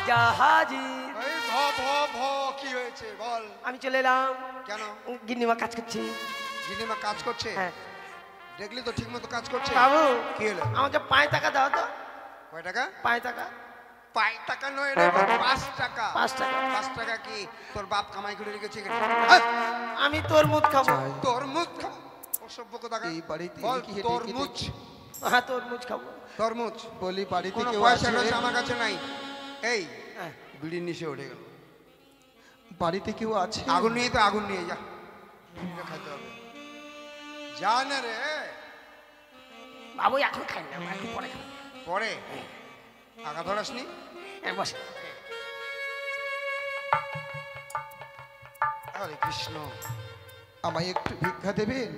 [SPEAKER 4] জাহাজি,
[SPEAKER 3] এই ভ ভ ভ কি হয়েছে বল?
[SPEAKER 4] আমি চলে এলাম।
[SPEAKER 3] কেন?
[SPEAKER 4] গিন্নিমা কাজ করছি।
[SPEAKER 3] জিনিমা কাজ করছে?
[SPEAKER 4] হ্যাঁ।
[SPEAKER 3] দেখলি তো ঠিক মতো কাজ করছে।
[SPEAKER 4] বাবু,
[SPEAKER 3] কি হলো?
[SPEAKER 4] আমাকে 5 টাকা দাও তো।
[SPEAKER 3] কয় টাকা?
[SPEAKER 4] 5 টাকা।
[SPEAKER 3] 5 টাকা নয় রে, 5 টাকা।
[SPEAKER 4] 5 টাকা।
[SPEAKER 3] 5 টাকা কি তোর বাপ কামাই করে রেখেছে কেন?
[SPEAKER 4] আমি তরমুজ খাবো।
[SPEAKER 3] তরমুজ খাবো? অসভ্য কথা।
[SPEAKER 2] এই বাড়িতে
[SPEAKER 3] বল
[SPEAKER 2] কি হেঁটে
[SPEAKER 3] তরমুজ।
[SPEAKER 4] হ্যাঁ, তরমুজ খাবো।
[SPEAKER 3] তরমুজ
[SPEAKER 2] বলি বাড়িতে
[SPEAKER 3] কোনো
[SPEAKER 2] কেউ
[SPEAKER 3] পয়সা
[SPEAKER 2] আছে?
[SPEAKER 3] টয়সা আমার কাছে নাই। এই
[SPEAKER 4] হ্যাঁ।
[SPEAKER 3] বিড়ির নিচে উঠে গেল।
[SPEAKER 2] বাড়িতে কেউ আছে?
[SPEAKER 3] আগুন নিয়ে তো আগুন নিয়ে যা, খাইতে হবে। যা না রে।
[SPEAKER 4] বাবু এখন খাই না, একটু পরে খাবো।
[SPEAKER 3] পরে আগা ধরাসনি?
[SPEAKER 4] বস।
[SPEAKER 3] হরে কৃষ্ণ।
[SPEAKER 2] আমায় একটু ভিক্ষা দেবেন?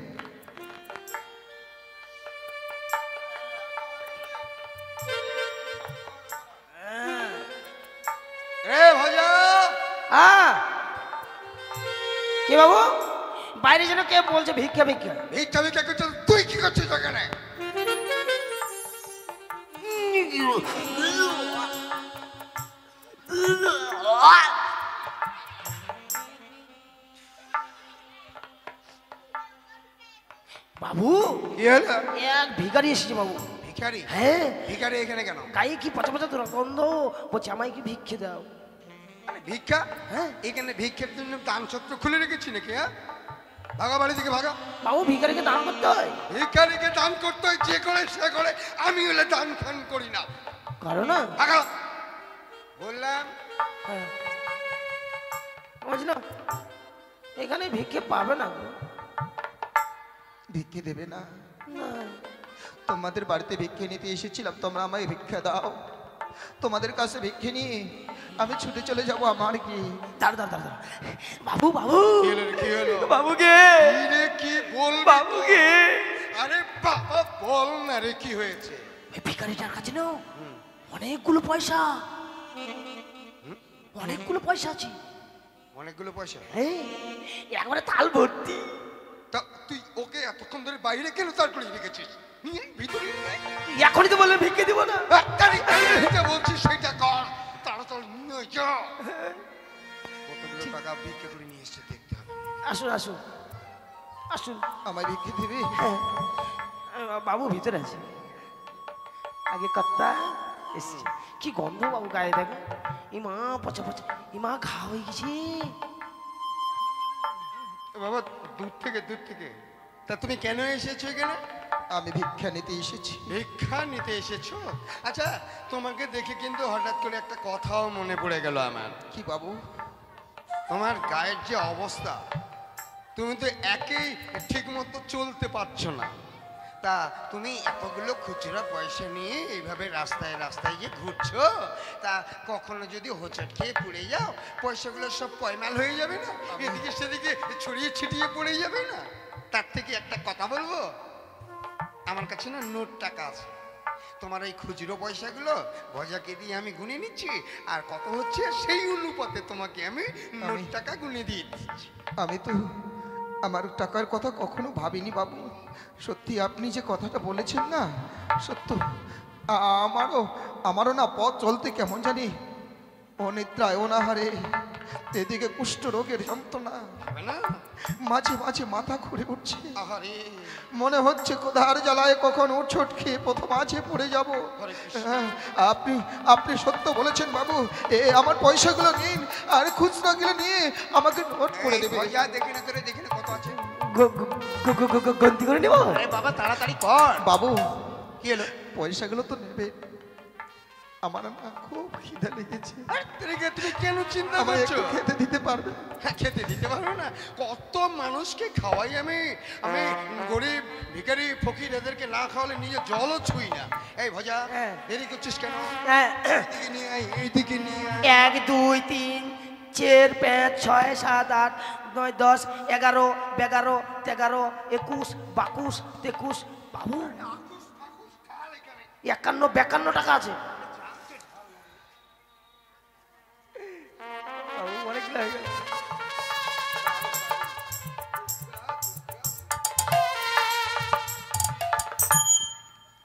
[SPEAKER 3] রে ভজা,
[SPEAKER 4] হ্যাঁ, কে বাবু? বাইরে যেন কে বলছে ভিক্ষা ভিক্ষা।
[SPEAKER 3] ভিক্ষা ভিক্ষা করছিস? তুই কি করছিস ওখানে?
[SPEAKER 4] বাবু,
[SPEAKER 3] কি হলো?
[SPEAKER 4] এক ভিখারি এসেছে বাবু।
[SPEAKER 3] ভিখারি?
[SPEAKER 4] হ্যাঁ,
[SPEAKER 3] ভিখারি এখানে কেন?
[SPEAKER 4] গায়ে কি পচা পচা দুর্গন্ধ, বলছে আমায় কি ভিক্ষে দাও।
[SPEAKER 3] আরে ভিক্ষা?
[SPEAKER 4] হ্যাঁ।
[SPEAKER 3] এখানে ভিক্ষার জন্য দান ছত্র খুলে রেখেছি নাকি? হ্যাঁ, ভাগা বাড়ি থেকে ভাগা।
[SPEAKER 4] বাবু, ভিখারিকে দান করতে হয়?
[SPEAKER 3] ভিখারিকে দান করতে হয়, যে করে সে করে। আমি হলে দান ফান করি না।
[SPEAKER 4] করো না?
[SPEAKER 3] ভাগা বললাম।
[SPEAKER 4] হ্যাঁ, বুঝলো, এখানে ভিক্ষে পাবে না গো।
[SPEAKER 2] ভিক্ষে দেবে না?
[SPEAKER 4] না।
[SPEAKER 2] তোমাদের বাড়িতে ভিক্ষে নিতে এসেছিলাম, তোমরা আমায় ভিক্ষা দাও। তোমাদের কাছে ভিক্ষে নিয়ে আমি ছুটে চলে যাব আমার কি।
[SPEAKER 4] দাঁড়া দাঁড়া দাঁড়া, বাবু বাবু,
[SPEAKER 3] কি হলো রে, কি হলো?
[SPEAKER 5] বাবুকে,
[SPEAKER 3] কি রে, কি বলবি?
[SPEAKER 5] বাবুকে।
[SPEAKER 3] আরে বাবা বল না রে, কি হয়েছে?
[SPEAKER 4] ওই ভিখারিটার কাছে না অনেকগুলো পয়সা, অনেকগুলো পয়সা আছে।
[SPEAKER 3] অনেকগুলো পয়সা?
[SPEAKER 4] হ্যাঁ, একবারে তাল ভর্তি।
[SPEAKER 3] তা তুই ওকে এতক্ষণ ধরে বাইরে কেন তার করে রেখেছিস? নিয়ে ভিতরে নিয়ে আয়।
[SPEAKER 4] এখনই তো বললেন ভিক্ষে দিব না।
[SPEAKER 3] তাড়াতাড়ি যেটা বলছিস সেটা কর, তাড়াতাড়ি নিয়ে যা। কতগুলো টাকা ভিক্ষা করে নিয়ে এসছে দেখতে হবে।
[SPEAKER 4] আসুন আসুন আসুন।
[SPEAKER 2] আমায় ভিক্ষে দেবে?
[SPEAKER 4] হ্যাঁ, বাবু ভিতরে আছে। আগে কর্তা এসছে। কি গন্ধ বাবু, গায়ে দেখো। ইমা পচা পচা, ইমা ঘা হয়ে গেছে।
[SPEAKER 3] বাবা দূর থেকে, দূর থেকে। তা তুমি কেন এসেছো এখানে?
[SPEAKER 2] আমি ভিক্ষা নিতে এসেছি।
[SPEAKER 3] ভিক্ষা নিতে এসেছো? আচ্ছা, তোমাকে দেখে কিন্তু হঠাৎ করে একটা কথাও মনে পড়ে গেল আমার।
[SPEAKER 2] কি বাবু?
[SPEAKER 3] তোমার গায়ের যে অবস্থা, তুমি তো একেই ঠিক মতো চলতে পারছো না। তা তুমি এতগুলো খুচরা পয়সা নিয়ে এইভাবে রাস্তায় রাস্তায় যে ঘুরছো, তা কখনো যদি হোঁচট খেয়ে পড়ে যাও, পয়সাগুলো সব পয়মাল হয়ে যাবে না? এদিকে সেদিকে ছড়িয়ে ছিটিয়ে পড়ে যাবে না? তার থেকে একটা কথা বলবো, আমার কাছে না নোট টাকা আছে। তোমার এই খুচরো পয়সাগুলো ভজাকে দিয়ে আমি গুনে নিচ্ছি, আর কত হচ্ছে সেই অনুপাতে তোমাকে আমি নোট টাকা গুনে দিয়ে দিচ্ছি।
[SPEAKER 2] আমি তো আমার টাকার কথা কখনো ভাবিনি বাবু। সত্যি আপনি যে কথাটা বলেছেন না, সত্য। আমারও না পথ চলতে কেমন জানি অনিদ্রায় অনাহারে এদিকে কুষ্ঠ রোগের যন্ত্রণা,
[SPEAKER 3] হবে না?
[SPEAKER 2] মাঝে মাঝে মাথা ঘুরে উঠছে,
[SPEAKER 3] আহারে,
[SPEAKER 2] মনে হচ্ছে কোদার জ্বালায় কখন উঠছোট খেয়ে প্রথম মাঝে পড়ে যাব।
[SPEAKER 3] হরে কৃষ্ণ।
[SPEAKER 2] আপনি আপনি সত্য বলেছেন বাবু, আমার পয়সাগুলো নিন, আর খুচরাগুলো নিয়ে আমাকে নোট করে
[SPEAKER 3] এই
[SPEAKER 2] দেবে।
[SPEAKER 3] ভজা দেখি না তোরে, দেখি না কত আছে।
[SPEAKER 4] গন্তি করে নেব।
[SPEAKER 1] আরে বাবা তাড়াতাড়ি কর।
[SPEAKER 2] বাবু
[SPEAKER 1] কি হলো?
[SPEAKER 2] পয়সাগুলো তো নেবে, আমার না খুব খিদে লেগেছে,
[SPEAKER 3] আরে তুমি কেন চিন্তা
[SPEAKER 2] আমায়
[SPEAKER 3] করছো?
[SPEAKER 2] একটু খেতে দিতে পারবে?
[SPEAKER 3] হ্যাঁ, খেতে দিতে পারবো না? কত মানুষকে খাওয়াই আমি। আমি গরিব ভিখারি ফকির এদেরকে না খাওয়ালে নিজে জলও ছুই না। এই ভজা,
[SPEAKER 4] হ্যাঁ।
[SPEAKER 3] দেরি করছিস কেন?
[SPEAKER 4] হ্যাঁ।
[SPEAKER 3] এইদিকে নিয়ে আয়, এইদিকে নিয়ে আয়।
[SPEAKER 4] 1 2 3 4 5 6 7 8 9 10 11 12 13 21 22 23 বাবু 51 টাকা আছে। বাবু, অনেক হয়ে গেল।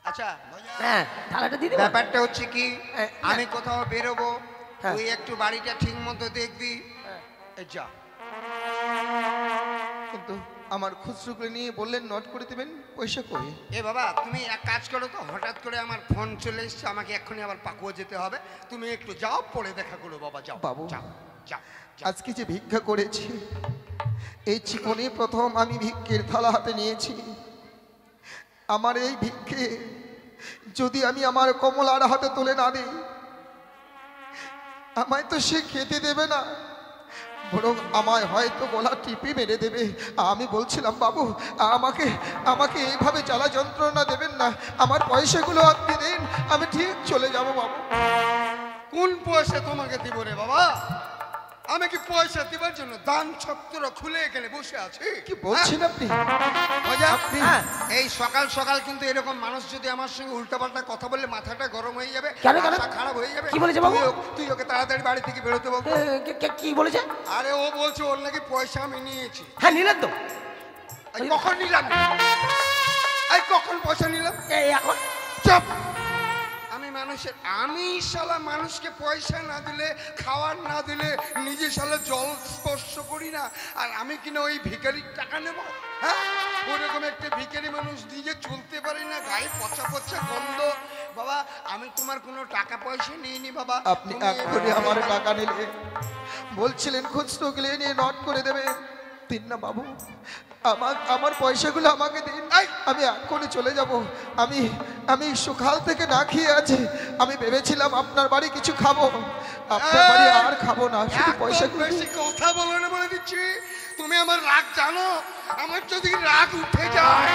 [SPEAKER 3] আচ্ছা ভজা,
[SPEAKER 4] হ্যাঁ, থালাটা দিয়ে দেবো।
[SPEAKER 3] ব্যাপারটা হচ্ছে কি,
[SPEAKER 4] হ্যাঁ।
[SPEAKER 3] আমি কোথাও বেরোবো,
[SPEAKER 4] হ্যাঁ।
[SPEAKER 3] তুই একটু বাড়িটা ঠিক মতো দেখবি। এই যা।
[SPEAKER 2] কিন্তু আমার খুচরোগুলো নিয়ে বললেন নোট করে দেবেন, পয়সা কই?
[SPEAKER 3] এ বাবা, তুমি এক কাজ করো তো, হঠাৎ করে আমার ফোন চলে এসছে, আমাকে এক্ষুনি আবার পাকুয়া যেতে হবে। তুমি একটু যাও, পরে দেখা করো বাবা, যাও
[SPEAKER 2] বাবু।
[SPEAKER 3] যাও যাও।
[SPEAKER 2] আজকে যে ভিক্ষা করেছি, এই জীবনে প্রথম আমি ভিক্ষের থালা হাতে নিয়েছি। আমার এই ভিক্ষে যদি আমি আমার কমলার হাতে তুলে না দিই, আমায় তো সে খেতে দেবে না, বরং আমায় হয়তো গলা টিপে মেরে দেবে। আমি বলছিলাম বাবু, আমাকে আমাকে এইভাবে জ্বালা যন্ত্রণা দেবেন না, আমার পয়সাগুলো আপনি দিন, আমি ঠিক চলে যাব বাবু।
[SPEAKER 3] কোন পয়সা তোমাকে দিব রে বাবা? আমি কি পয়সা দিবার জন্য দান ছত্র খুলে এখানে বসে আছি?
[SPEAKER 2] কি বলছেন আপনি?
[SPEAKER 3] মজা?
[SPEAKER 2] আপনি
[SPEAKER 3] এই সকাল সকাল কিন্তু এরকম মানুষ যদি আমার সঙ্গে উল্টাপাল্টা কথা বললে মাথাটা গরম হয়ে যাবে,
[SPEAKER 4] কেন, কেন?
[SPEAKER 3] মাথা খারাপ হয়ে যাবে।
[SPEAKER 4] কি বলেছে বাবু?
[SPEAKER 3] তুই ওকে তাড়াতাড়ি বাড়ি থেকে বেরোতে বলতো।
[SPEAKER 4] কি বলেছে?
[SPEAKER 3] আরে ও বলছে ওর নাকি পয়সা আমি নিয়েছি।
[SPEAKER 4] হ্যাঁ, নিলেন তো।
[SPEAKER 3] এই কখন নিলাম? এই কখন পয়সা নিলাম?
[SPEAKER 4] এই এখন
[SPEAKER 3] চুপ! আমি শালা মানুষকে পয়সা না দিলে, খাওয়ার না দিলে নিজে শালা জল স্পর্শ করি না, আর আমি কিনা ওই ভিখারির টাকা নেব? হ্যাঁ, ওরকম একটা ভিখারি মানুষ নিজে চলতে পারে না, গায়ে পচা পচা গন্ধ। বাবা, আমি তোমার কোনো টাকা পয়সা নিইনি বাবা।
[SPEAKER 2] আপনি এখনই আমার টাকা নিলে, বলছিলেন খুচরো গেলে নিয়ে নোট করে দেবে, দিন না বাবু, আমার পয়সাগুলো আমাকে দিন, আমি এখনই চলে যাব। আমি সকাল থেকে না খেয়ে আছি, আমি ভেবেছিলাম আপনার বাড়ি কিছু খাবো, আপনার বাড়ি আর খাবো না, শুধু পয়সাগুলো
[SPEAKER 3] বেশি কথা বলো না বলে দিচ্ছি। তুমি আমার রাগ জানো, আমার যদি রাগ উঠে যায়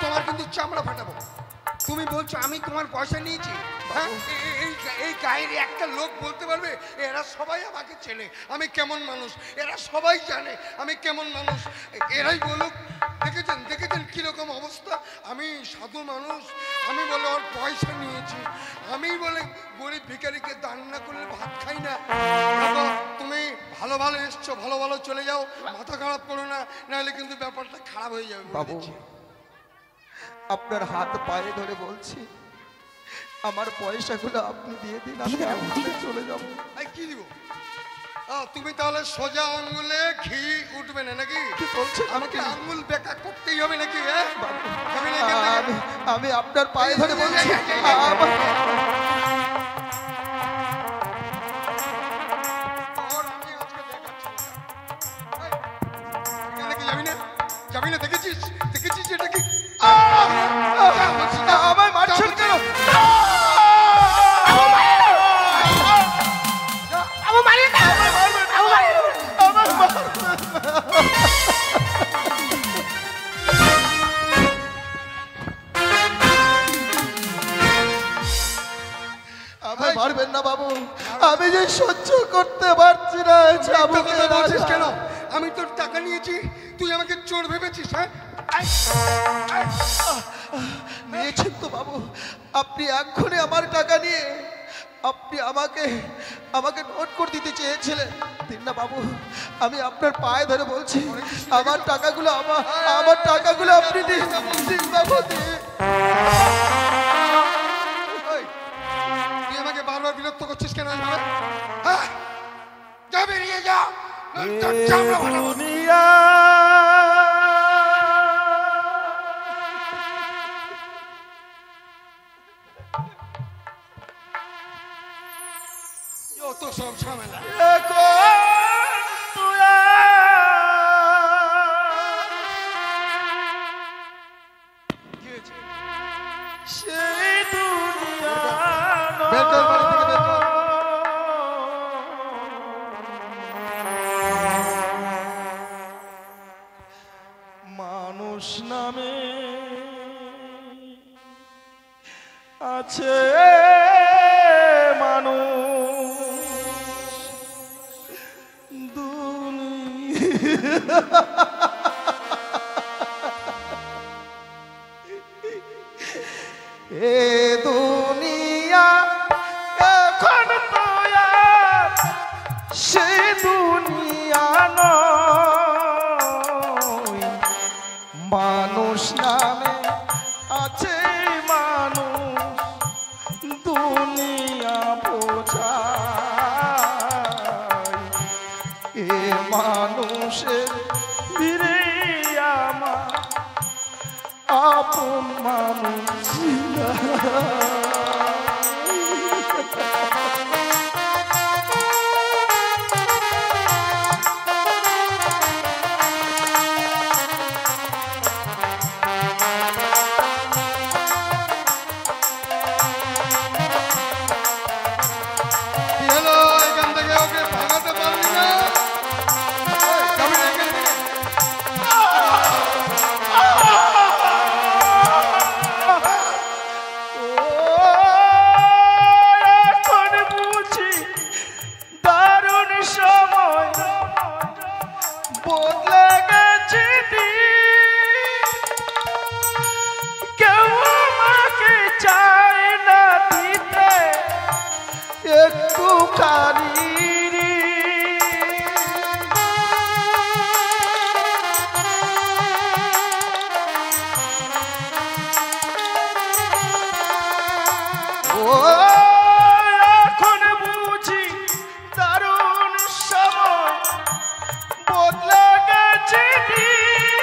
[SPEAKER 3] তোমার কিন্তু চামড়া ফাটাবো। তুমি বলছো আমি তোমার পয়সা নিয়েছি? হ্যাঁ, এই গায়ের একটা লোক বলতে পারবে এরা সবাই আমাকে চেনে আমি কেমন মানুষ, এরা সবাই জানে আমি কেমন মানুষ, এরাই বলুক। দেখেছেন কিরকম অবস্থা? আমি সাধু মানুষ, আমি বলে ওর পয়সা নিয়েছি, আমি বলে গরিব ভিখারিকে দান না করলে ভাত খাই না। দেখো, তুমি ভালো ভালো এসছো, ভালো ভালো চলে যাও, মাথা খারাপ করো না, নাহলে কিন্তু ব্যাপারটা খারাপ হয়ে যাবে।
[SPEAKER 2] বাবু, আপনার হাত পায়ে ধরে বলছি, আমার পয়সাগুলো আপনি দিয়ে দিন, আমি এখনই চলে যাব।
[SPEAKER 3] কি দিব? তুমি তাহলে সোজা আঙ্গুলে ঘি উঠবে না নাকি?
[SPEAKER 2] কি বলছেন?
[SPEAKER 3] আমাকে আঙ্গুল বেকা করতেই হবে নাকি?
[SPEAKER 2] আমি আপনার পায়ে ধরে বলছি,
[SPEAKER 3] যাবি না? দেখেছিস এটা কি?
[SPEAKER 2] আমার মারছেন কেন? মারবেন না বাবু, আমি যে সহ্য করতে পারছি না।
[SPEAKER 3] কেন? আমি তোর টাকা নিয়েছি, তুই আমাকে চোর ভেবেছিস? হ্যাঁ,
[SPEAKER 2] নিয়েছেন তো বাবু, আপনি এক্ষুনি আমার টাকা নিয়ে আপনি আমাকে নোট করে দিতে চেয়েছিলেন, দিন না বাবু, আমি আপনার পায়ে ধরে বলছি, আমার টাকাগুলো আপনি দিন বাবু, দিন।
[SPEAKER 3] তুই আমাকে বারবার বিরক্ত করছিস কেন? হ্যাঁ, যা বেরিয়ে যা, নইলে তোর চামড়া ফাটাবো।
[SPEAKER 5] দুনিয়া
[SPEAKER 3] যত সব ঝামেলা। কি হয়েছে?
[SPEAKER 5] সেই দুনিয়া
[SPEAKER 3] বের কর, বাড়ি থেকে বের কর।
[SPEAKER 5] মানুষ নামে আছে মানুষ
[SPEAKER 2] এ দুনিয়া
[SPEAKER 5] এখন তো আর সে দুনিয়া নয়
[SPEAKER 2] মানুষ নামে
[SPEAKER 5] আছে মানুষ দুনিয়া বোঝায়
[SPEAKER 2] এ মানুষের
[SPEAKER 5] ফিরে আমার আপন মানুষ না।
[SPEAKER 3] কি হলো? এখান থেকে ওকে ভাগাতে পারলি না? এই, যাবি না এখান থেকে?
[SPEAKER 5] এখন বুঝি দারুণ সময় বদলে গেছে দিন। কেউ আমাকে চায় না দিতে একটুখানি
[SPEAKER 2] ও
[SPEAKER 5] এখন বুঝি দারুণ সময় বদলে গেছে দিন।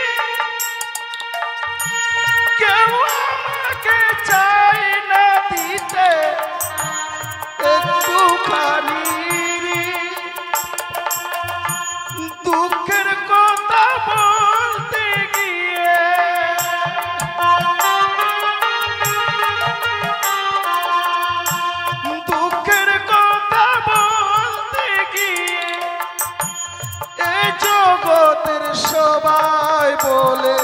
[SPEAKER 5] কেউ আমাকে চায় না দিতে একটুখানি দুঃখের কথা বলতে গিয়ে দুঃখের কথা বলতে গিয়ে
[SPEAKER 2] এই জগতের সবাই বলে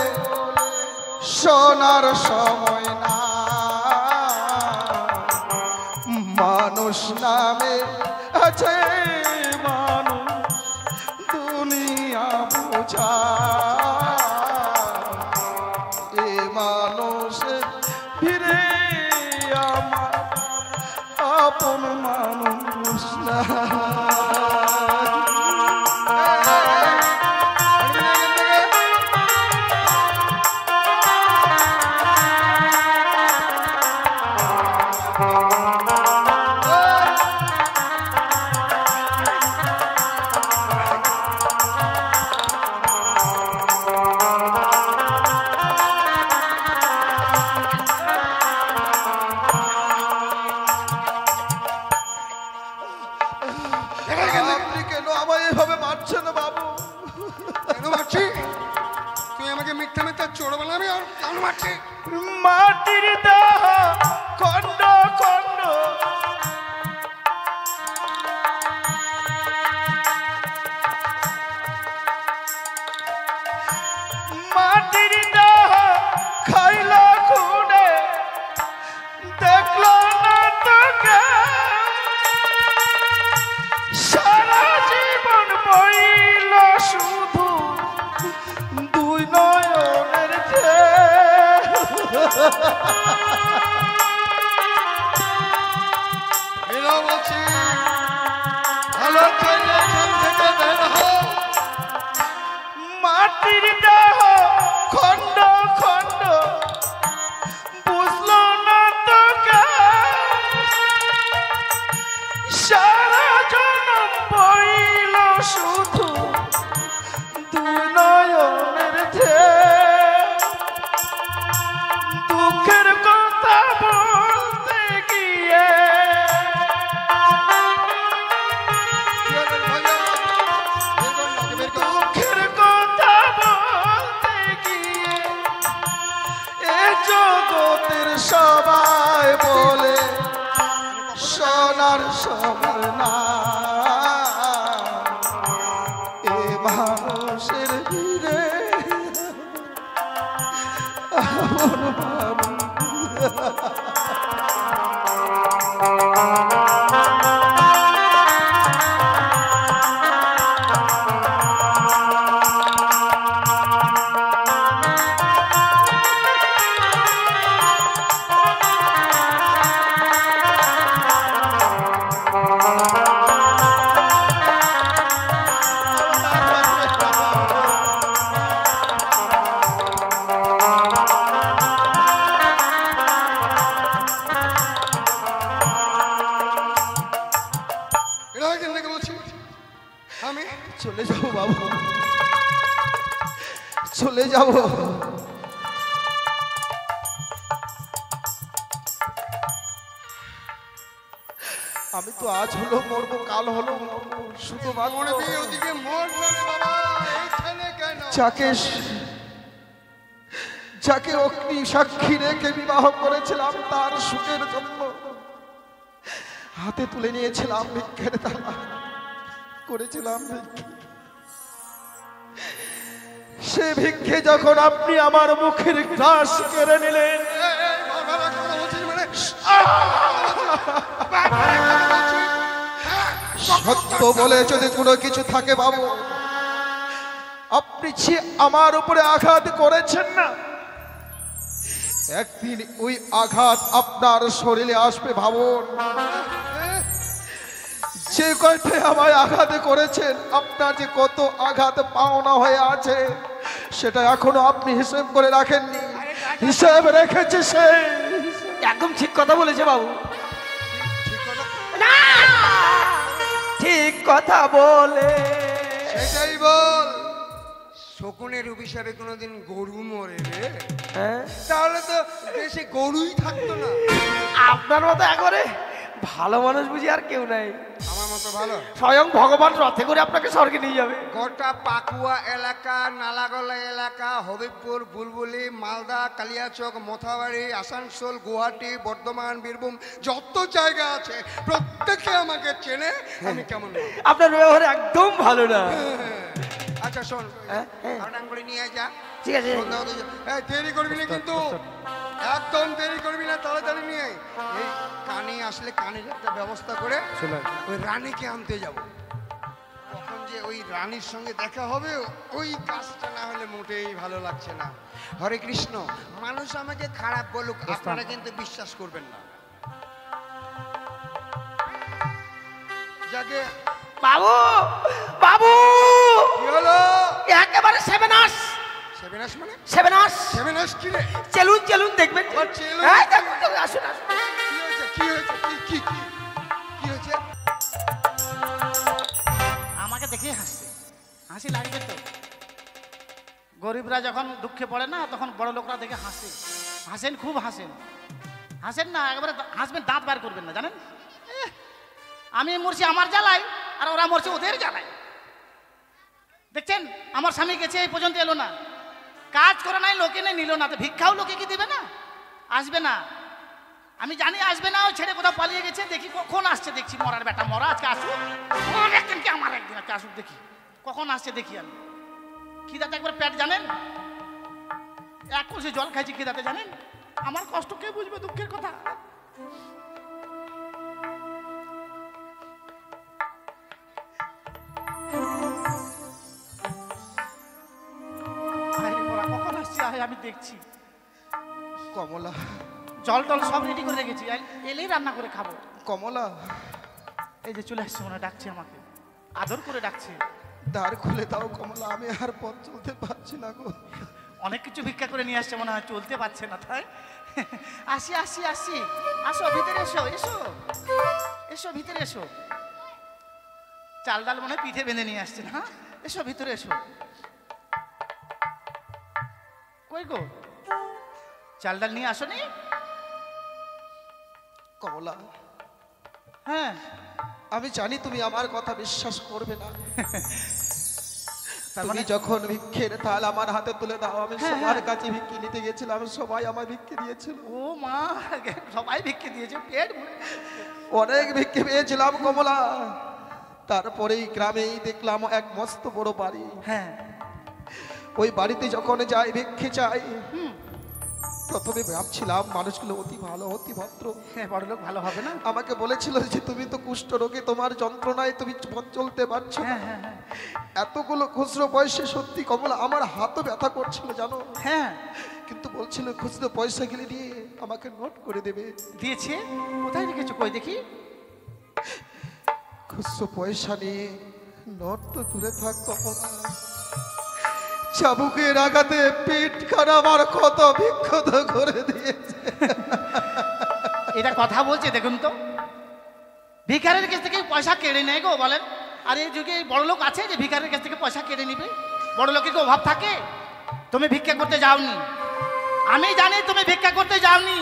[SPEAKER 2] শোনার সময় না মানুষ নামে আছে
[SPEAKER 5] মানুষ
[SPEAKER 2] দুনিয়া বোঝা এ মানুষের
[SPEAKER 5] ফিরে আমার আপন মানুষ না।
[SPEAKER 2] আপনি কেন আমায় এভাবে মারছেন বাবু?
[SPEAKER 3] কেন মারছি? তুই আমাকে মিথ্যা মিথ্যা চোর বানাবি আর কেন মারছি?
[SPEAKER 5] মাটির দেহ খণ্ড খণ্ড মাটির দেহ খাইল খুনে দেখল না তোকে সারা জীবন বইল শুধু দুই নয়নের
[SPEAKER 3] এরা বলছি ভালো চললে এখান থেকে বের হও।
[SPEAKER 5] মাটির দেহ খণ্ড খণ্ড বুঝলো না তোকে সারা জনম বইল শুধু
[SPEAKER 2] বলে সোনার সোনা এ মানুষের ভিড়ে আপন ভাবি।
[SPEAKER 3] এটা কেন থেকে বলছি আমি
[SPEAKER 2] চলে যাবো বাবু, চলে যাবো। আমি তো আজ হলো মরবো, কাল হলো মরবো, শুধু
[SPEAKER 3] মরবি ওদিকে মর না রে বাবা, এইখানে কেন?
[SPEAKER 2] যাকে অগ্নি সাক্ষী রেখে বিবাহ করেছিলাম তার সুখের জন্য হাতে তুলে নিয়েছিলাম ভিক্ষের থালা, করেছিলাম ভিক্ষে। সে ভিক্ষে যখন আপনি আমার মুখের গ্রাস কেড়ে নিলেন, সত্য বলে যদি কোনো কিছু থাকে বাবু, আপনি যে আমার উপরে আঘাত করেছেন না, একদিন ওই আঘাত আপনার শরীরে আসবে ভাবুন। যে কয়টা আমায় আঘাত করেছেন, আপনার যে কত আঘাত পাওনা হয়ে আছে সেটা এখনো আপনি হিসেব করে রাখেননি। হিসেব রেখেছে সে।
[SPEAKER 4] একদম ঠিক কথা বলেছে বাবু, ঠিক কথা বলে।
[SPEAKER 3] সেটাই বল, শকুনের অভিশাপে কোনোদিন গরু মরে রে?
[SPEAKER 4] হ্যাঁ,
[SPEAKER 3] তাহলে তো দেশে গরুই থাকতো না।
[SPEAKER 4] আপনার মতো একবারে ভালো মানুষ বুঝি আর কেউ নাই।
[SPEAKER 3] আমার মতো ভালো
[SPEAKER 4] স্বয়ং ভগবান রথে করে আপনাকে স্বর্গে নিয়ে যাবে।
[SPEAKER 3] গোটা পাকুয়া এলাকা, নালাগোলা এলাকা, হবিবপুর, বুলবুলি, মালদা, কালিয়াচক, মোথাবাড়ি, আসানসোল, গুয়াহাটি, বর্ধমান, বীরভূম, যত জায়গা আছে প্রত্যেকে আমাকে চেনে। আমি কেমন মানুষ।
[SPEAKER 4] আপনার ব্যবহার একদম ভালো না।
[SPEAKER 3] আচ্ছা শোন,
[SPEAKER 4] হ্যাঁ, হ্যাঁ।
[SPEAKER 3] আটাঙ্গুলি নিয়ে যা।
[SPEAKER 4] ঠিক আছে,
[SPEAKER 3] সন্ধ্যা হতে যা। এই, দেরি করবি না কিন্তু, একদম দেরি করবি না, তাড়াতাড়ি নিয়ে আয়। এই কানে আসলে কানের একটা ব্যবস্থা করে ওই রানীকে আনতে যাব। কখন যে ওই রানীর সঙ্গে দেখা হবে, ওই কাজটা না হলে মোটেই ভালো লাগছে না। হরে কৃষ্ণ। মানুষ আমাকে খারাপ বলুক, আপনারা কিন্তু বিশ্বাস করবেন না। যাকে
[SPEAKER 4] বাবু বাবু
[SPEAKER 3] কি হলো?
[SPEAKER 4] একেবারে সেভেনাস।
[SPEAKER 3] সেভেনাস মানে?
[SPEAKER 4] সেভেনাস
[SPEAKER 3] সেভেনাস কি রে?
[SPEAKER 4] চেলুন চেলুন দেখবেন।
[SPEAKER 3] ও, চেলুন।
[SPEAKER 4] হ্যাঁ, দেখুন, দেখুন, আসুন আসুন।
[SPEAKER 3] কি হয়েছে? কি হয়েছে? কি কি কি হয়েছে?
[SPEAKER 1] আমাকে দেখে হাসছে, হাসি লাগবে তো। গরিবরা যখন দুঃখে পড়ে না, তখন বড় লোকরা দেখে হাসে, হাসেন, খুব হাসেন। হাসেন না, একবারে হাসবেন, দাঁত বার করবেন না, জানেন? আমি মরছি আমার জ্বালায়, আর ওরা মরছে ওদের জ্বালায়। দেখছেন, আমার স্বামী গেছে, এই পর্যন্ত এলো না, কাজ করে নাই, লোকে নেই, নিল না, তো ভিক্ষাও লোকে কি দিবে না? আসবে না, আমি জানি আসবে না। ও ছেড়ে কোথাও পালিয়ে গেছে, দেখি কখন আসছে, দেখছি মরার বেটা মরা, আজকে আসুক, একদিন কি আমার একদিন আজকে আসুক, দেখি কখন আসছে, দেখি আমি। খিদাতে একবার পেট, জানেন, এক কলসি জল খাইছি খিদাতে, জানেন? আমার কষ্ট কে বুঝবে, দুঃখের কথা। কখন আসছে, আমি দেখছি।
[SPEAKER 2] কমলা,
[SPEAKER 1] জল টল সব রেডি করে রেখেছি, এলেই রান্না করে খাবো।
[SPEAKER 2] কমলা,
[SPEAKER 1] এই যে চলে আসছে, মনে ডাকছে আমাকে, আদর করে ডাকছে।
[SPEAKER 2] দ্বার খুলে দাও কমলা, আমি আর পথ চলতে পারছি না গো।
[SPEAKER 1] অনেক কিছু ভিক্ষা করে নিয়ে আসছে, মনে হয় চলতে পারছে না, তাই? আসি আসি আসি, আসো ভিতরে এসো, এসো এসো, ভিতরে এসো। চাল ডাল মনে হয় পিঠে বেঁধে নিয়ে আসছে না? এসো ভিতরে এসো। কই গো, চাল ডাল নিয়ে আসো নি?
[SPEAKER 2] কমলা,
[SPEAKER 1] হ্যাঁ,
[SPEAKER 2] আমি জানি তুমি আমার কথা বিশ্বাস করবে না,
[SPEAKER 1] তার
[SPEAKER 2] তুমি
[SPEAKER 1] মানে
[SPEAKER 2] যখন ভিক্ষের থাল আমার হাতে তুলে দাও, আমি
[SPEAKER 1] হ্যাঁ,
[SPEAKER 2] সবার
[SPEAKER 1] হ্যাঁ।
[SPEAKER 2] কাছে ভিক্ষে নিতে গেছিলাম, সবাই আমার ভিক্ষে দিয়েছিল।
[SPEAKER 1] ও মা, সবাই ভিক্ষে দিয়েছে, পেট ভরে।
[SPEAKER 2] অনেক ভিক্ষে পেয়েছিলাম কমলা। তারপরেই গ্রামেই দেখলাম এক মস্ত বড় বাড়ি।
[SPEAKER 1] হ্যাঁ,
[SPEAKER 2] ওই বাড়িতে যখন যাই ভিক্ষে চাই, প্রথমে ভাবছিলাম মানুষগুলো অতি ভালো, অতি ভদ্র।
[SPEAKER 1] হ্যাঁ, বড় লোক ভালো হবে না।
[SPEAKER 2] আমাকে বলেছিল যে তুমি তো কুষ্ঠ রোগে, তোমার যন্ত্রণায় তুমি পথ চলতে পারছো না।
[SPEAKER 1] হ্যাঁ হ্যাঁ হ্যাঁ
[SPEAKER 2] এতগুলো খুচরো পয়সা সত্যি কমলা আমার হাতও ব্যথা করছিল জানো,
[SPEAKER 1] হ্যাঁ,
[SPEAKER 2] কিন্তু বলছিল খুচরো পয়সা গেলে দিয়ে আমাকে নোট করে দেবে।
[SPEAKER 1] দিয়েছে। কোথায় রেখেছো, কই দেখি।
[SPEAKER 2] খুচরো পয়সা নিয়ে নোট তো দূরে থাক কমলা, চাবুকের আঘাতে পেট খারাপ আর ক্ষত বিক্ষত করে দিয়েছে।
[SPEAKER 1] এটা কথা বলছে দেখুন তো, ভিখারির কাছ থেকে পয়সা কেড়ে নেয় গো বলেন। আর এই যুগে বড় লোক আছে যে ভিখারির কাছ থেকে পয়সা কেড়ে নিবে? বড় লোকের কি অভাব থাকে? তুমি ভিক্ষা করতে যাওনি, আমি জানি তুমি ভিক্ষা করতে যাওনি।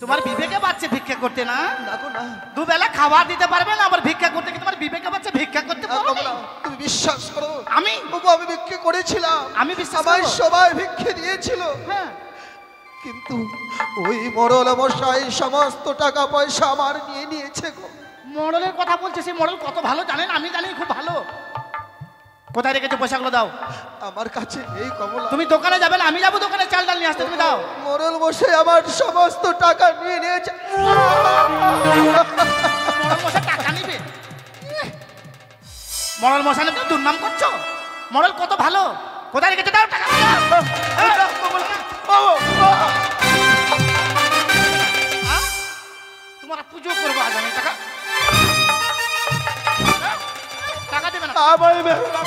[SPEAKER 1] তোমার বিবেকে বাচ্চা ভিক্ষা করতে না?
[SPEAKER 2] না গো না,
[SPEAKER 1] দুবেলা খাবার দিতে পারবে না, আবার ভিক্ষা করতে কি তোমার বিবেকে বাচ্চা ভিক্ষা করতে
[SPEAKER 2] না
[SPEAKER 1] পারবে?
[SPEAKER 2] কমলা, তুমি বিশ্বাস করো,
[SPEAKER 1] আমি
[SPEAKER 2] আমি ভিক্ষে করেছিলাম,
[SPEAKER 1] আমি বিশ্বাস
[SPEAKER 2] আমার
[SPEAKER 1] করবো?
[SPEAKER 2] সবাই ভিক্ষে দিয়েছিল,
[SPEAKER 1] হ্যাঁ,
[SPEAKER 2] কিন্তু ওই মরল মশাই সমস্ত টাকা পয়সা আমার নিয়ে নিয়েছে গো।
[SPEAKER 1] মডেলের কথা বলছে, সেই মডেল কত ভালো জানেন? আমি জানি খুব ভালো। কোথায় রেখেছো পয়সাগুলো? দাও।
[SPEAKER 2] আমার কাছে এই কমলা,
[SPEAKER 1] তুমি দোকানে যাবে না, আমি যাবো দোকানে চাল ডাল নিয়ে আসতে, তুমি দাও।
[SPEAKER 2] মরল মশাই আমার সমস্ত টাকা নিয়ে নিয়েছে।
[SPEAKER 1] মরল মশাই টাকা নিবে? মরল মশাই তুমি দুর্নাম করছো। মরল কত ভালো, কোথায় রেখেছো? দাও টাকা, দাও। হ্যাঁ? তোমার পুজো করবো আজ আমি। টাকা টাকা দেবে না?
[SPEAKER 2] আমায় মেরো না।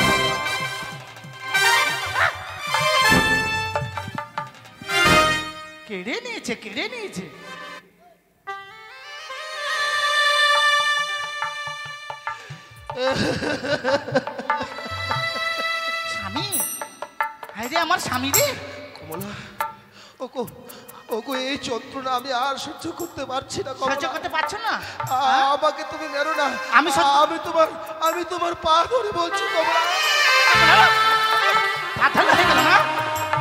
[SPEAKER 1] কেড়ে নিয়েছে, কেড়ে নিয়েছে। স্বামী, হায় রে আমার স্বামী রে।
[SPEAKER 2] কমলা, ওগো ওগো, এই যন্ত্রণা আমি আর সহ্য করতে পারছি না কমলা।
[SPEAKER 1] সহ্য করতে পারছো না?
[SPEAKER 2] আমাকে তুমি মেরো না,
[SPEAKER 1] আমি সহ্য-
[SPEAKER 2] আমি তোমার পা ধরে বলছি কমলা।
[SPEAKER 1] পাথর হয়ে গেল না?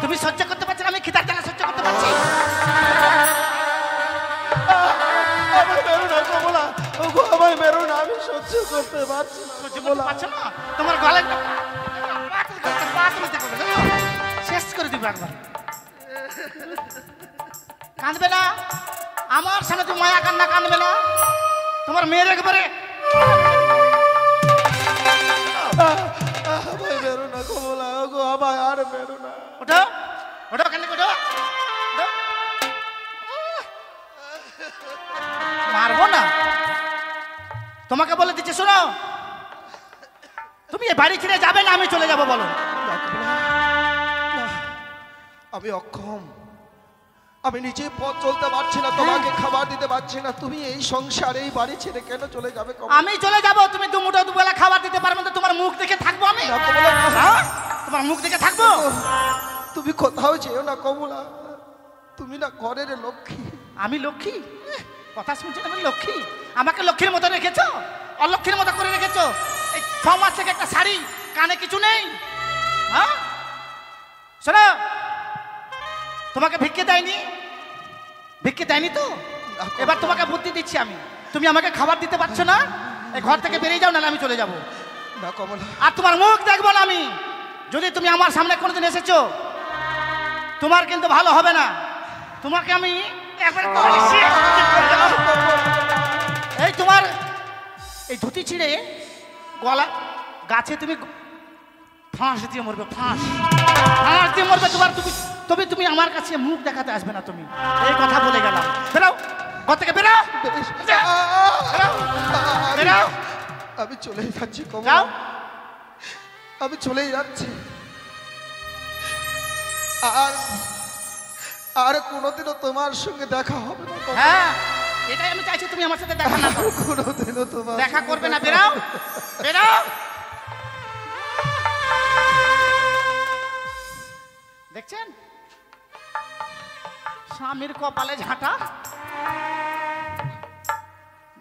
[SPEAKER 1] তুমি সহ্য করতে পারছো না, আমি খিদার জ্বালা সহ্য করতে পারছি।
[SPEAKER 2] আমায় মেরো না কমলা, ওগো আমায় মেরো না, আমি সহ্য করতে পারছি না
[SPEAKER 1] সহ্য করতে পারছো না? তোমার গলায় শেষ করে দিবে একবার। কাঁদবে না আমার সামনে, তুমি মায়া কান্না কাঁদবে না? তোমার মেয়ের একবারে
[SPEAKER 2] আমায় মেরো না কমলা, ওগো আমায় আর মেরো না।
[SPEAKER 1] ওঠো, ওঠো, কান্না ওঠো, ওঠো। মারবো না, তোমাকে বলে দিচ্ছি শোনো, তুমি এ বাড়ি ছেড়ে যাবে না আমি চলে যাবো? বলো।
[SPEAKER 2] না, কমলা, না, আমি অক্ষম, আমি নিজে পথ চলতে পারছি না, তোমাকে খাবার দিতে পারছি না, তুমি এই সংসার এই বাড়ি ছেড়ে কেন চলে যাবে কমলা?
[SPEAKER 1] আমি চলে যাবো, তুমি দুমুঠো দুবেলা খাবার দিতে পারবে না, তোমার মুখ দেখে থাকবো আমি?
[SPEAKER 2] না, কমলা, না।
[SPEAKER 1] হ্যাঁ? তোমার মুখ দেখে থাকবো?
[SPEAKER 2] তুমি কোথাও যেও না কমলা, তুমি না ঘরের লক্ষ্মী।
[SPEAKER 1] আমি লক্ষ্মী? কথা শুনছেন, আমি লক্ষ্মী? আমাকে লক্ষ্মীর মতো রেখেছো, অলক্ষ্মীর মতো করে রেখেছো। এই 6 মাস থেকে একটা শাড়ি, কানে কিছু নেই। হ্যাঁ, শোনো, তোমাকে ভিক্ষে দেয়নি, ভিক্ষে দেয়নি তো? এবার তোমাকে বুদ্ধি দিচ্ছি আমি। তুমি আমাকে খাবার দিতে পারছো না, এই ঘর থেকে বেরিয়ে যাও, নাহলে আমি চলে যাবো।
[SPEAKER 2] না কমলা,
[SPEAKER 1] আর তোমার মুখ দেখবো না আমি। যদি তুমি আমার সামনে কোনোদিন এসেছো, তোমার কিন্তু ভালো হবে না। তোমাকে আমি একবার এই তোমার এই ধুতি ছিঁড়ে গলা গাছে তুমি ফাঁস দিয়ে মরবে, ফাঁস ফাঁস দিয়ে মরবে তোমার। তবে তুমি আমার কাছে মুখ দেখাতে আসবে না। তুমি এই কথা বলে গেলাম। বেরাও ঘর থেকে, বেরাও, বেরাও।
[SPEAKER 2] আমি চলে যাচ্ছি কমলা,
[SPEAKER 1] যাও।
[SPEAKER 2] আমি চলেই যাচ্ছি। আর আর কোনোদিনও তোমার সঙ্গে দেখা হবে না কমলা।
[SPEAKER 1] হ্যাঁ, এটাই আমি চাইছি, তুমি আমার সাথে দেখা না করো।
[SPEAKER 2] কোনোদিনও তোমার
[SPEAKER 1] দেখা করবে না, বেরাও, বেরাও। দেখছেন স্বামীর কপালে ঝাঁটা।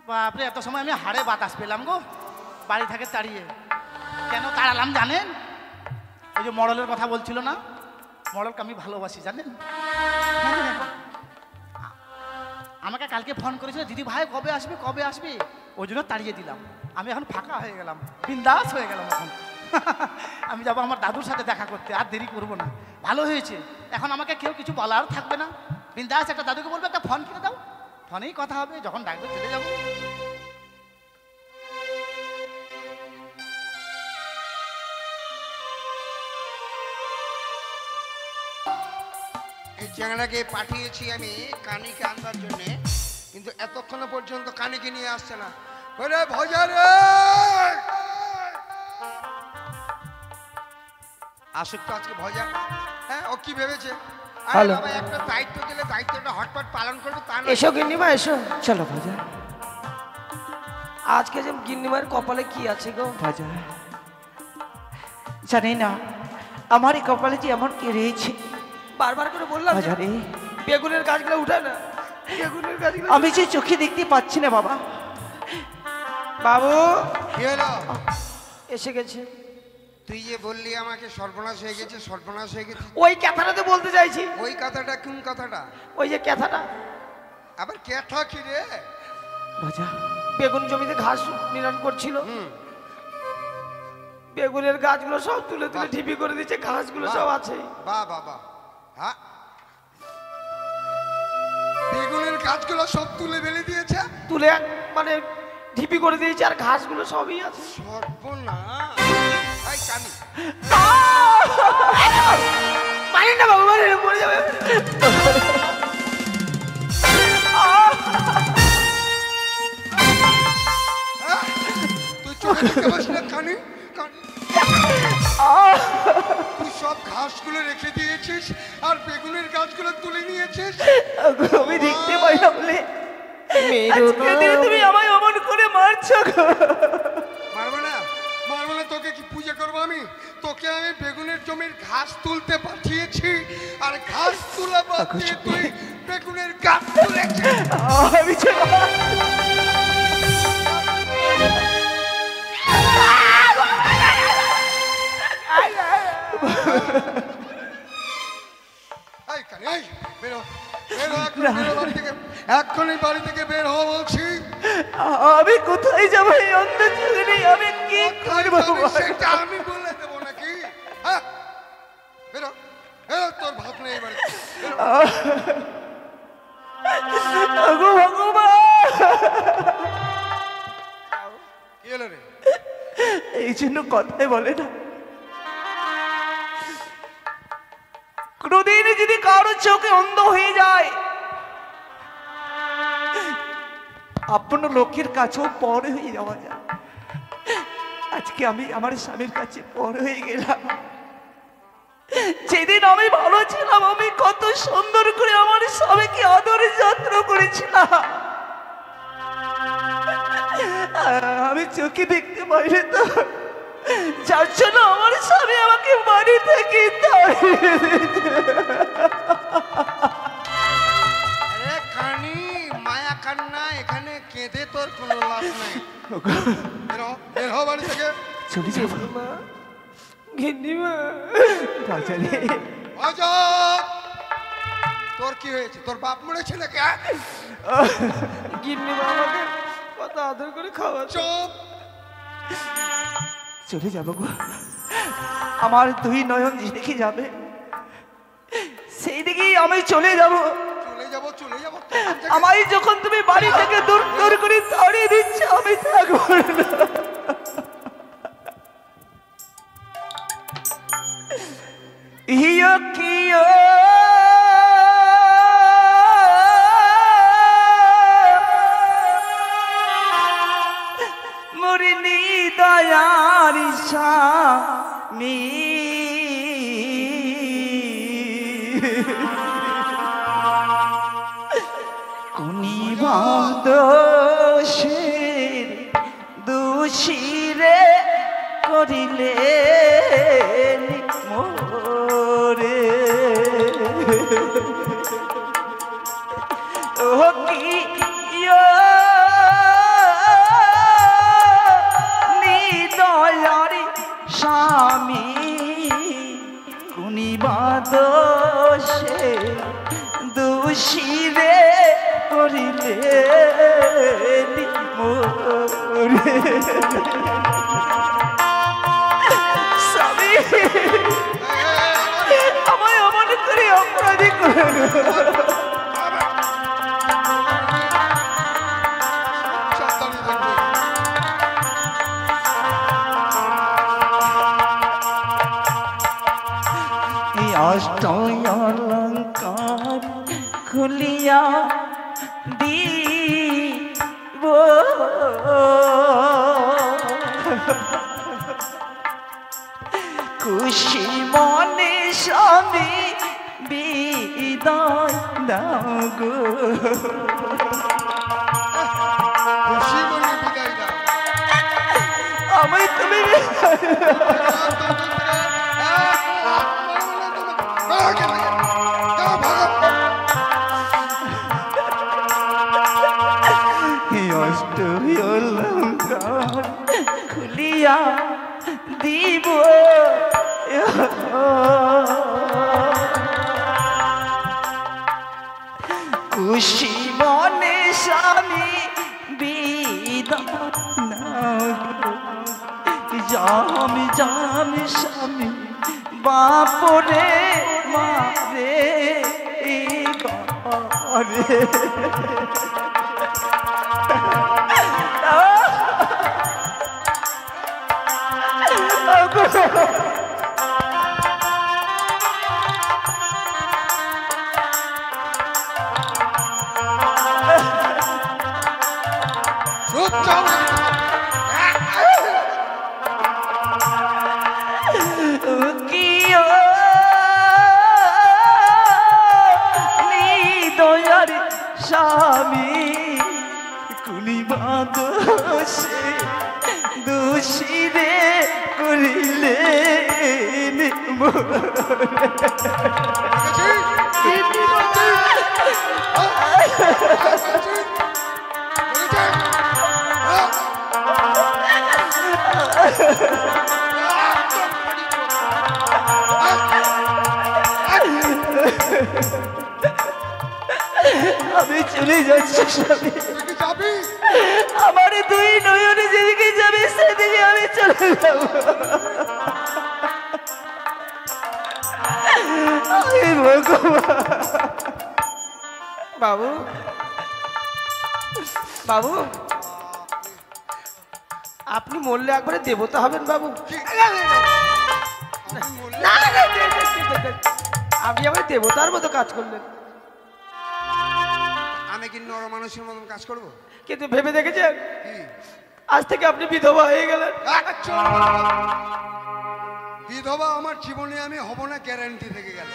[SPEAKER 1] বাপরে, এত সময় আমি হাড়ে বাতাস পেলাম গো, বাড়ি থেকে তাড়িয়ে। কেন তাড়ালাম জানেন? ওই যে মডেলের কথা বলছিল না, মডেলকে আমি ভালোবাসি জানেন। আমাকে কালকে ফোন করেছিল, দিদি ভাই কবে আসবে কবে আসবে, ওই জন্য তাড়িয়ে দিলাম। আমি এখন ফাঁকা হয়ে গেলাম, বিন্দাস হয়ে গেলাম এখন। আমি যাবো আমার দাদুর সাথে দেখা করতে, আর দেরি করবো না। ভালো হয়েছে, এখন আমাকে কেউ কিছু বলার থাকবে না। বিন্দাস একটা দাদুকে বলবো একটা ফোন কিনে দাও, ফোনেই কথা হবে, যখন ডাকবে চলে যাবো।
[SPEAKER 3] এই চ্যাংড়াকে পাঠিয়েছি আমি কানিকে আনবার জন্যে, কিন্তু এতক্ষণ পর্যন্ত কানিকে নিয়ে আসছে না। ওরে ভজা রে, আসুক তো আজকে ভজা। হ্যাঁ, ও কি ভেবেছে? আরে
[SPEAKER 4] হ্যালো।
[SPEAKER 3] বাবা, একটা দায়িত্ব দিলে দায়িত্বটা হটপট পালন করবে তা না।
[SPEAKER 4] এসো গিন্নিমা এসো, চলো ভাজা। আজকে যে গিন্নিমার কপালে কি আছে গো?
[SPEAKER 5] ভাজা জানি না আমার এই কপালে যে এমন কি রয়েছে।
[SPEAKER 4] বারবার করে বললাম
[SPEAKER 5] ভাজা রে,
[SPEAKER 4] বেগুনের গাছগুলো উঠে না, বেগুনের গাছগুলো।
[SPEAKER 5] আমি যে চোখে দেখতে পাচ্ছি না বাবা।
[SPEAKER 4] বাবু
[SPEAKER 3] কি হলো?
[SPEAKER 4] এসে গেছে।
[SPEAKER 3] তুই যে বললি আমাকে সর্বনাশ হয়ে গেছে, সর্বনাশ হয়ে গেছে,
[SPEAKER 4] ওই কথাটা তো বলতে চাইছি।
[SPEAKER 3] ওই কথাটা কোন কথাটা?
[SPEAKER 4] ওই যে কথাটা,
[SPEAKER 3] আবার ক্যাথা কি রে?
[SPEAKER 5] ভাজা
[SPEAKER 4] বেগুন জমিতে ঘাস নিরান করছিল, বেগুনের গাছগুলো সব তুলে তুলে
[SPEAKER 3] বাহ।
[SPEAKER 4] ঢিপি করে দিচ্ছে, ঘাসগুলো
[SPEAKER 3] বাহ।
[SPEAKER 4] সব আছে।
[SPEAKER 3] বাহ বাহ বাহ, হ্যাঁ, বেগুনের গাছগুলো সব তুলে ফেলে দিয়েছে।
[SPEAKER 4] তুলে মানে ঢিপি করে দিয়েছে, আর ঘাসগুলো সবই আছে।
[SPEAKER 3] সর্বনাশ। এই কানি,
[SPEAKER 4] মারি না বাবু, মারি না, মরে যাবে।
[SPEAKER 3] হ্যাঁ? তুই চোখে দেখতে পাস না কানি? কানি, তুই সব ঘাসগুলো রেখে দিয়েছিস আর বেগুনের গাছগুলো তুলে নিয়েছিস।
[SPEAKER 5] আমি দেখতে পাই না বলে
[SPEAKER 4] মেরো
[SPEAKER 5] আজকে দিনে তুমি আমায় অমন করে মারছো গো।
[SPEAKER 3] মারবো না, মারবো না, তোকে কি পূজা করবো আমি? তোকে আমি বেগুনের জমির ঘাস তুলতে পাঠিয়েছি, আর ঘাস তুলা বাদ দিয়ে তুই বেগুনের গাছ তুলেছিস।
[SPEAKER 5] আমি
[SPEAKER 3] এই কানি, এই বেরো, বেরো, এখন বেরো বাড়ি থেকে, এক্ষুনি বাড়ি থেকে বের হও বলছি।
[SPEAKER 5] আমি কোথায় যাবো এই অন্ধকারে? আমি কি করবো?
[SPEAKER 3] সেটা আমি বলে দেবো নাকি? হ্যাঁ, বেরো, বেরো, তোর ভাত নেই এই বাড়িতে, বেরো।
[SPEAKER 5] ওগো ভগবান,
[SPEAKER 3] কি হলো রে?
[SPEAKER 5] এই জন্য কথাই বলে না, কোনদিন যদি কারো চোখে অন্ধ হয়ে যায়, আপন লোকের কাছেও পর হয়ে যাওয়া যায়। আজকে আমি আমার স্বামীর কাছে পর হয়ে গেলাম। যেদিন আমি ভালো ছিলাম, আমি কত সুন্দর করে আমার স্বামীকে আদর যত্ন করেছিলাম। আমি চোখে দেখতে পাইনি তো, যার জন্য আমার স্বামী আমাকে বাড়ি থেকে তাড়িয়ে দিয়েছে।
[SPEAKER 3] আরে কানি, মায়া কান্না, এখানে কেঁদে তোর কোনো লাভ নাই। বেরো, বের হও বাড়ি থেকে।
[SPEAKER 5] চলে যাবো
[SPEAKER 4] গিন্নিমা,
[SPEAKER 5] বাজারে।
[SPEAKER 3] আজব! তোর কি হয়েছে? তোর বাপ মরেছে নাকি?
[SPEAKER 4] গিন্নিমা আমাকে কত আদর করে খাওয়াচ্ছে।
[SPEAKER 3] চুপ!
[SPEAKER 5] চলে যাবো গো, আমার দুই নয়ন যেদিকে যাবে সেই দিকেই আমি চলে যাব।
[SPEAKER 3] চলে যাবো, চলে যাবো।
[SPEAKER 5] আমায় যখন তুমি বাড়ি থেকে দূর দূর করে তাড়িয়ে দিচ্ছ, আমি থাকবো না। ইয়ো কিয়ো মুরিনি দয়ার স্বামী, কোনি বাদশের দোষীরে করিলে মোরে। ও কি নিদয়ারি স্বামী, দোষীরে করিলে মোরে স্বামী আমায় অমন করে অপরাধী করে
[SPEAKER 3] সাবধানে থাকবে।
[SPEAKER 5] অষ্টলঙ্কার খুলিয়া দিব খুশি মনে স্বামী বিদায় দাও গো
[SPEAKER 3] খুশি মনে বিদায় দাও।
[SPEAKER 5] আমি তুমি অষ্টলঙ্কার খুলিয়া দিব খুশি মনে স্বামী বিদামি জামি স্বামী বাপরে মারে ঘরে স্বামী কুনিবা দোষে দোষীরে করিলে আমি চলে যাচ্ছি স্বামী
[SPEAKER 3] যাবি?
[SPEAKER 5] আমার দুই নয়নে যেদিকে যাবে সেদিকে আমি চলে যাব বাবু বাবু আপনি মরলে একবারে দেবতা হবেন বাবু না, আপনি আমার দেবতার মতো কাজ করলেন
[SPEAKER 3] আমি কি নর মানুষের মতন কাজ করব?
[SPEAKER 5] কিন্তু ভেবে দেখেছেন
[SPEAKER 3] কি?
[SPEAKER 5] আজ থেকে আপনি বিধবা হয়ে গেলেন
[SPEAKER 3] বিধবা আমার জীবনে আমি হব না, গ্যারান্টি থেকে গেল।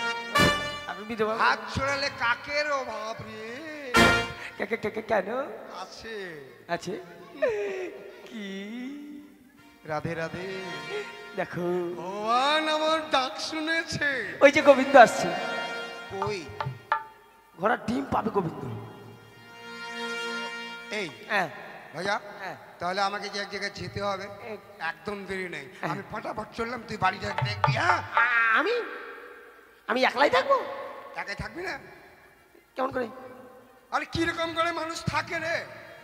[SPEAKER 5] আপনি বিধবা
[SPEAKER 3] হাত ছড়ালে কাকের অভাব রে
[SPEAKER 5] কেন
[SPEAKER 3] আছে।
[SPEAKER 5] আছে কি
[SPEAKER 3] রাধে রাধে।
[SPEAKER 5] দেখো
[SPEAKER 3] ভগবান আমার ডাক শুনেছে।
[SPEAKER 5] ওই যে গোবিন্দ আসছে
[SPEAKER 3] কই?
[SPEAKER 5] ঘোড়ার ডিম পাবে গোবিন্দ।
[SPEAKER 3] এই
[SPEAKER 5] হ্যাঁ
[SPEAKER 3] ভাইয়া,
[SPEAKER 5] হ্যাঁ।
[SPEAKER 3] তাহলে আমাকে যে এক জায়গায় যেতে হবে, একদম দেরি নেই। আমি ফটাফট চললাম, তুই বাড়িটা দেখবি। হ্যাঁ,
[SPEAKER 4] আমি আমি একলাই থাকবো?
[SPEAKER 3] একাই থাকবি না?
[SPEAKER 4] কেমন করে?
[SPEAKER 3] আরে কিরকম করে মানুষ থাকে রে,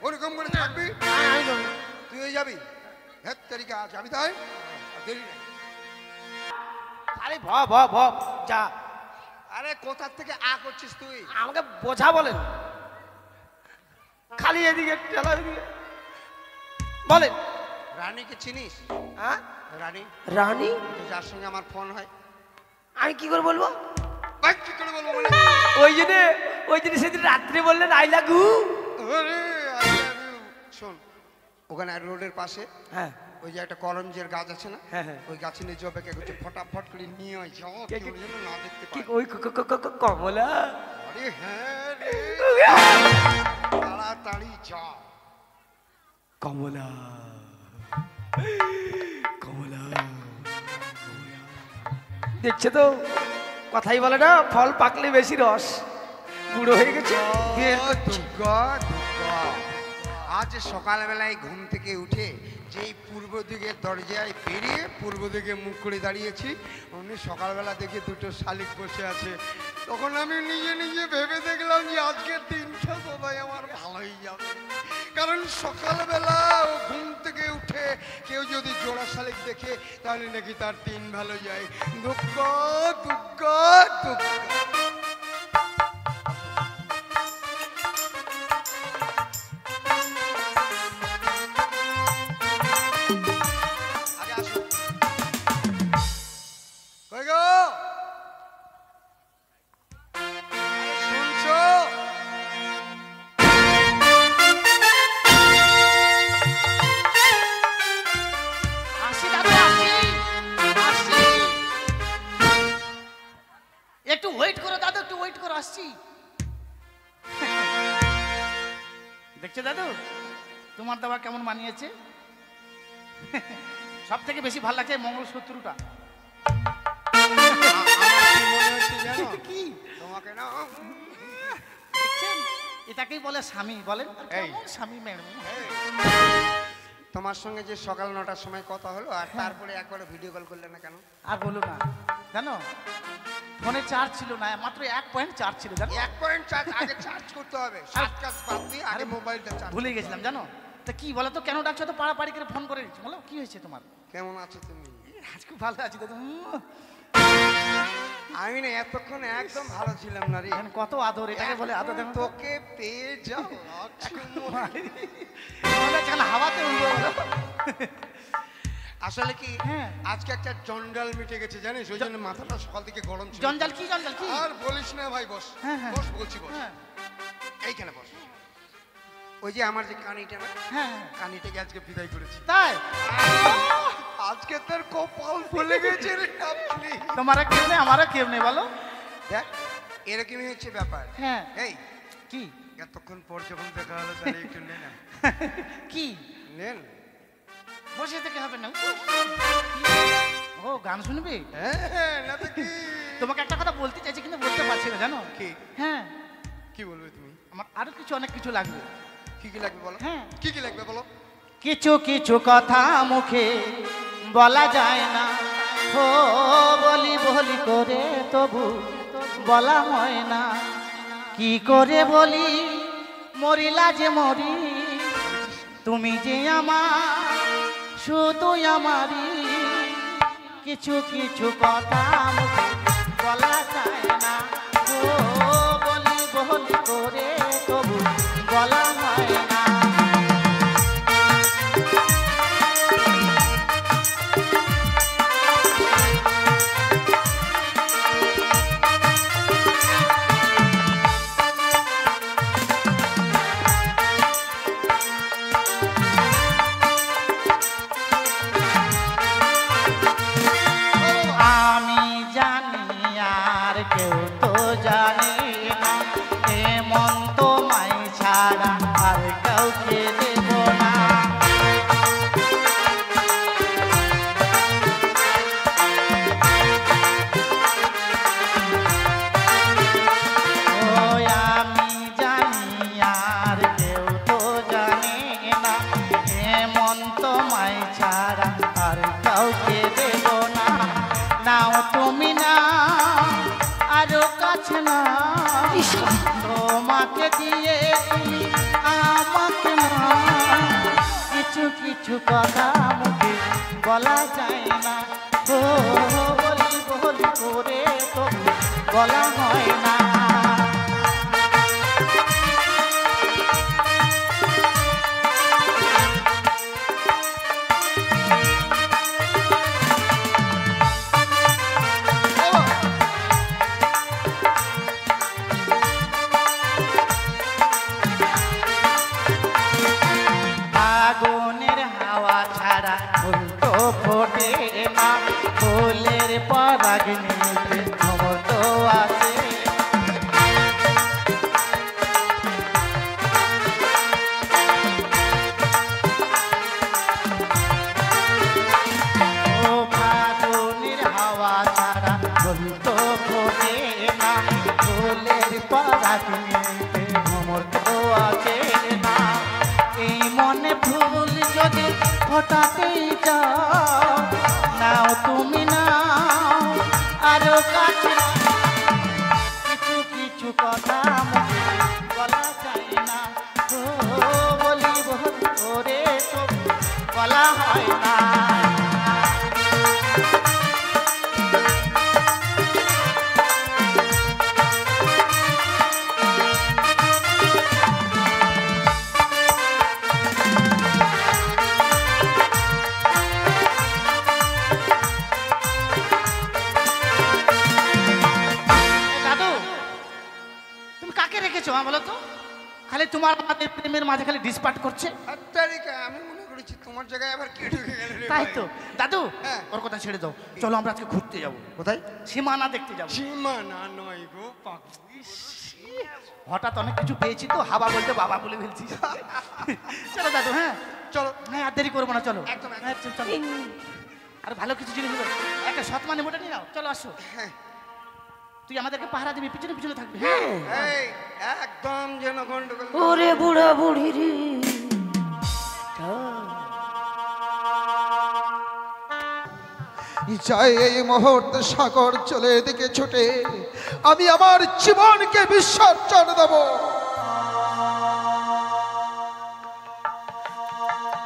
[SPEAKER 3] ওরকম করে থাকবি।
[SPEAKER 4] আমি যাবো।
[SPEAKER 3] তুই ওই যাবি? হ্যাঁ তারিখে আছে, আমি তাই দেরি নেই।
[SPEAKER 4] আরে ভ ভ ভ যা।
[SPEAKER 3] আরে কোথার থেকে করছিস তুই?
[SPEAKER 4] আমাকে বোঝা বলেন, খালি এদিকে চালা এদিকে বলেন।
[SPEAKER 3] রানীকে চিনিস?
[SPEAKER 4] হ্যাঁ
[SPEAKER 3] রানী,
[SPEAKER 4] রানী?
[SPEAKER 3] তো যার সঙ্গে আমার ফোন হয়।
[SPEAKER 4] আমি কি করে বলবো?
[SPEAKER 3] ভাই, কি করে বলবো মানে?
[SPEAKER 4] ওই জন্য সেদিন রাত্রে বললেন আই লাভ ইউ।
[SPEAKER 3] আরে, I love you। শোন, ওখানে রোডের পাশে
[SPEAKER 4] হ্যাঁ
[SPEAKER 3] ওই যে একটা করঞ্জের গাছ আছে না,
[SPEAKER 4] হ্যাঁ, হ্যাঁ।
[SPEAKER 3] ওই গাছে নিয়ে জবে কে করছে, ফটাফট করে নিয়ে আয়, যাও, কেউ যেন না দেখতে
[SPEAKER 4] কি
[SPEAKER 3] পায়।
[SPEAKER 4] ওই কমলা?
[SPEAKER 3] আরে হ্যাঁ রে, তাড়াতাড়ি যা।
[SPEAKER 4] কমলা কমলা দেখছে তো, কথাই বলে না, ফল পাকলে বেশি রস। বুড়ো হয়ে গেছে।
[SPEAKER 3] দুর্গা দুর্গা। আজ সকালবেলায় ঘুম থেকে উঠে যেই পূর্ব দিকের দরজায় পেরিয়ে পূর্ব দিকে মুখ করে দাঁড়িয়েছি, অমনি সকালবেলা দেখে দুটো শালিক বসে আছে। তখন আমি নিজে নিজে ভেবে দেখলাম যে আজকের দিনটা বোধহয় আমার ভালোই যাবে, কারণ সকালবেলা ও ঘুম থেকে উঠে কেউ যদি জোড়া শালিক দেখে তাহলে নাকি তার দিন ভালো যায়। দুঃখ দুঃখ দুঃখ।
[SPEAKER 1] একটু ওয়েট করো দাদু, একটু ওয়েট করো, আসছি। দেখছো দাদু তোমার দাবা কেমন মানিয়েছে? সব থেকে বেশি ভালো লাগছে মঙ্গলসূত্রটা।
[SPEAKER 3] কি তোমাকে না
[SPEAKER 1] দেখছেন, এটাকেই বলে স্বামী। বলেন স্বামী ম্যাডাম।
[SPEAKER 3] তোমার সঙ্গে যে সকাল 9টার সময় কথা হলো, আর তারপরে একবার ভিডিও কল করলে না কেন?
[SPEAKER 1] আর বলো না, জানো ফোনে চার্জ ছিল না, মাত্র 1 পয়েন্ট চার্জ ছিল, জানো।
[SPEAKER 3] 1 পয়েন্ট চার্জ আগে চার্জ করতে হবে, সব কাজ বাদ দিয়ে আগে মোবাইলটা চার্জ।
[SPEAKER 1] ভুলে গেছিলাম জানো। তা কি বলো তো, কেন ডাকছো? তো পাড়াপাড়ি করে ফোন করে দিচ্ছি, বলো কি হয়েছে তোমার?
[SPEAKER 3] কেমন আছো তুমি?
[SPEAKER 1] আজ খুব ভালো আছি দাদু।
[SPEAKER 3] আমি না এতক্ষণ একদম ভালো ছিলাম না রে।
[SPEAKER 1] কত আদর, এটাকে বলে আদর। দেখো
[SPEAKER 3] তোকে পেয়ে যাও
[SPEAKER 1] হাওয়াতে উড়বো।
[SPEAKER 3] আসলে কি
[SPEAKER 1] হ্যাঁ,
[SPEAKER 3] আজকে একটা জঞ্জাল মিটে গেছে জানিস, ওই জন্য মাথাটা সকাল থেকে গরম ছিল।
[SPEAKER 1] জঞ্জাল কি? জঞ্জাল কি?
[SPEAKER 3] আর বলিস না ভাই, বস বস বলছি, বস এইখানে বস। ওই যে আমার যে কানিটা না,
[SPEAKER 1] হ্যাঁ
[SPEAKER 3] কানিটাকে আজকে বিদায় করেছি।
[SPEAKER 1] তাই
[SPEAKER 3] আজকে তোর কপাল ফুলে গেছে রে আপনি।
[SPEAKER 1] তোমারও কেউ নেই, আমারও কেউ নেই, বলো।
[SPEAKER 3] দেখ এরকমই হচ্ছে ব্যাপার।
[SPEAKER 1] হ্যাঁ
[SPEAKER 3] এই
[SPEAKER 1] কি
[SPEAKER 3] এতক্ষণ পর যখন দেখা হলো তাহলে একটু নে না।
[SPEAKER 1] কি
[SPEAKER 3] নেন,
[SPEAKER 1] বসে থেকে হবে না। ও গান শুনবি?
[SPEAKER 3] হ্যাঁ না তো কি।
[SPEAKER 1] তোমাকে একটা কথা বলতে চাইছি কিন্তু বলতে পারছি না, জানো
[SPEAKER 3] কি?
[SPEAKER 1] হ্যাঁ
[SPEAKER 3] কি বলবে তুমি?
[SPEAKER 1] আমার আরো কিছু, অনেক কিছু লাগবে।
[SPEAKER 3] কি কি লাগবে বলো?
[SPEAKER 1] হ্যাঁ
[SPEAKER 3] কি কি লাগবে বলো?
[SPEAKER 1] কিছু কিছু কথা মুখে বলা যায় না, ও বলি বলি করে তবু বলা হয় না। কি করে বলি মরিলা যে মরি, তুমি যে আমার শুধু আমারই। কিছু কিছু কথা মুখে বলা যায় না, ও বলি বলি করে তবু বলা হয় না। আমি জানি আর কেউ তো জানে না, এমন তোমায় ছাড়া আর কাউকে দেব না। ও আমি জানি আর কেউ তো জানে না, এমন তোমায় ছাড়া আর কাউকে দেব না। নাও তুমি না আরো কাছে না, তোমাকে দিয়ে তুমি আমাকে না। কিছু কিছু কথা মুখে বলা যায় না, ও বলি বলি করে তবু বলা হয় না। আগুনের হাওয়া ছাড়া ফুল তো ফোটে না, ফুলের পরাগ নিতে খবর তো আছে। ও ফাগুনের হাওয়া ছাড়া ফুল তো ফোটে না, ফুলের পরাগ নিতে খবর তো আছে না। এই হঠাৎই চাও নাও তুমি নাও আরো কাছে কিছু কিছু কথা মুখে বলা যায় না ও বলিব ওরে তো বলা হয় না বলো তো খালি তোমার আমাদের প্রেমের মাঝে খালি ডিসপার্ট করছে
[SPEAKER 3] আমি মনে করেছি তোমার জায়গায় আবার কে ঢুকে গেল রে
[SPEAKER 1] তাই
[SPEAKER 3] ভাই?
[SPEAKER 1] তো দাদু
[SPEAKER 3] হ্যাঁ।
[SPEAKER 1] ওর কথা ছেড়ে দাও চলো আমরা আজকে ঘুরতে যাবো কোথায় সীমানা দেখতে যাবো
[SPEAKER 3] সীমানা নয় গো পাগল।
[SPEAKER 1] হঠাৎ অনেক কিছু পেয়েছি তো হাবা বলতে বাবা বলে ফেলছি চলো দাদু হ্যাঁ
[SPEAKER 3] চলো
[SPEAKER 1] হ্যাঁ আর দেরি করবো না চলো
[SPEAKER 3] একদম, একদম।
[SPEAKER 1] হ্যাঁ, চলো আর ভালো কিছু জিনিস হলো একটা সৎ মানে মোটা নিয়ে নাও চলো আসো
[SPEAKER 3] হ্যাঁ
[SPEAKER 1] তুই আমাদেরকে পাহারা দিবি পিছনে পিছনে থাকবি হ্যাঁ
[SPEAKER 3] এই একদম যেন গন্ডগোল
[SPEAKER 4] ওরে বুড়া বুড়ি রে
[SPEAKER 2] যাই এই মুহূর্তে সাগর চলে দিকে ছুটে আমি আমার জীবনকে বিসর্জন দেব।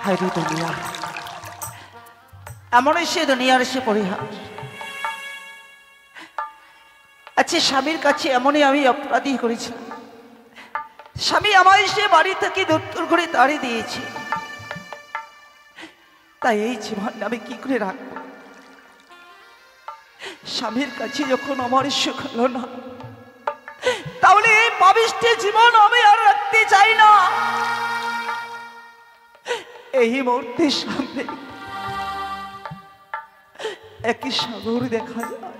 [SPEAKER 5] হায়রে দুনিয়া এমনই সে দুনিয়ার সে পরিহার আচ্ছা স্বামীর কাছে এমনই আমি অপরাধী করেছি স্বামী আমায় সে বাড়ি থেকে দূর করে তাড়িয়ে দিয়েছে তাই এই জীবন আমি কি করে রাখবো স্বামীর কাছে যখন আমার সুখ হলো না তাহলে এই পাবিষ্টি জীবন আমি আর রাখতে চাই না এই মুহূর্তে সামনে একই সাগর দেখা যায়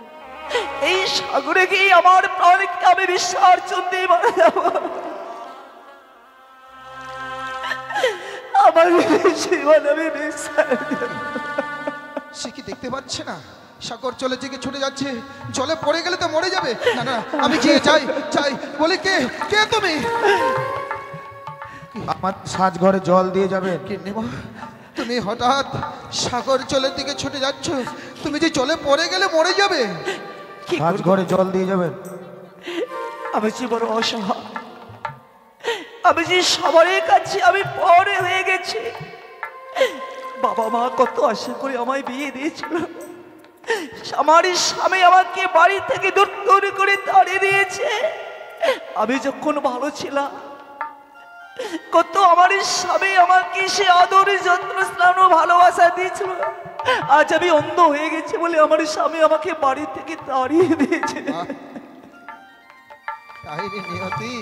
[SPEAKER 5] এই সাগরে গিয়ে আমার প্রাণকে আমি বিসর্জন দিয়ে মারা যাব আমার জীবন আমি বিসর্জন
[SPEAKER 2] সে কি দেখতে পাচ্ছে না সাগর চলে দিকে ছুটে যাচ্ছে জলে পড়ে গেলে তো মরে যাবে না না আমি গিয়ে চাই চাই বলি কে কে তুমি
[SPEAKER 6] আমার সাজঘরে জল দিয়ে যাবেন
[SPEAKER 2] কে নেবা তুমি হঠাৎ সাগর জলের দিকে ছুটে যাচ্ছ তুমি যে জলে পড়ে গেলে মরে যাবে
[SPEAKER 5] কি করব?
[SPEAKER 6] সাজঘরে জল দিয়ে যাবেন
[SPEAKER 5] আমি যে বড় অসহায় আমি যে সবার কাছে আমি পরে হয়ে গেছি বাবা মা কত আশা করে আমায় বিয়ে দিয়েছিল আমার স্বামী আমাকে বাড়ি থেকে দূর করে তাড়িয়ে দিয়েছে আমি যখন ভালো ছিলাম কত আমার স্বামী আমাকে সে আদর যত্ন স্নান ও ভালোবাসা দিয়েছিল আজ আমি অন্ধ হয়ে গেছি বলে আমার স্বামী আমাকে বাড়ি থেকে তাড়িয়ে দিয়েছে
[SPEAKER 2] তাই রে নিয়তি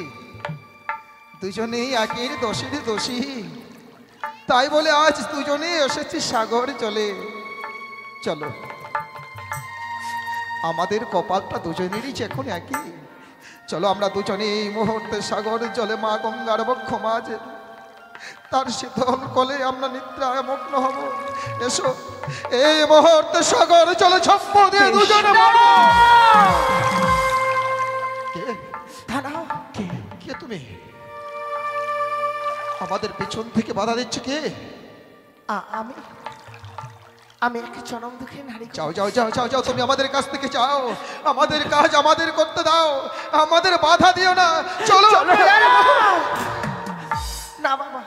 [SPEAKER 2] দুজনেই একের দোষের দোষী তাই বলে আজ দুজনেই এসেছি সাগর চলে চলো আমাদের কপালটা দুজনেরই যে এখন একই চলো আমরা দুজনে এই মুহূর্তে সাগর জলে মা গঙ্গার বক্ষ মাঝে তার শীতল কোলে আমরা নিদ্রায় মগ্ন হব এসো এই মুহূর্তে সাগর জলে ছপ্প দিয়ে দুজনে মরো। কে?
[SPEAKER 5] দাঁড়াও
[SPEAKER 2] কে কে তুমি আমাদের পেছন থেকে বাধা দিচ্ছ কে
[SPEAKER 5] আমি আমি এক চরম দুঃখে নারী
[SPEAKER 2] যাও যাও যাও যাও যাও তুমি আমাদের কাছ থেকে যাও আমাদের কাজ আমাদের করতে দাও আমাদের বাধা দিও না চলো
[SPEAKER 1] না বাবা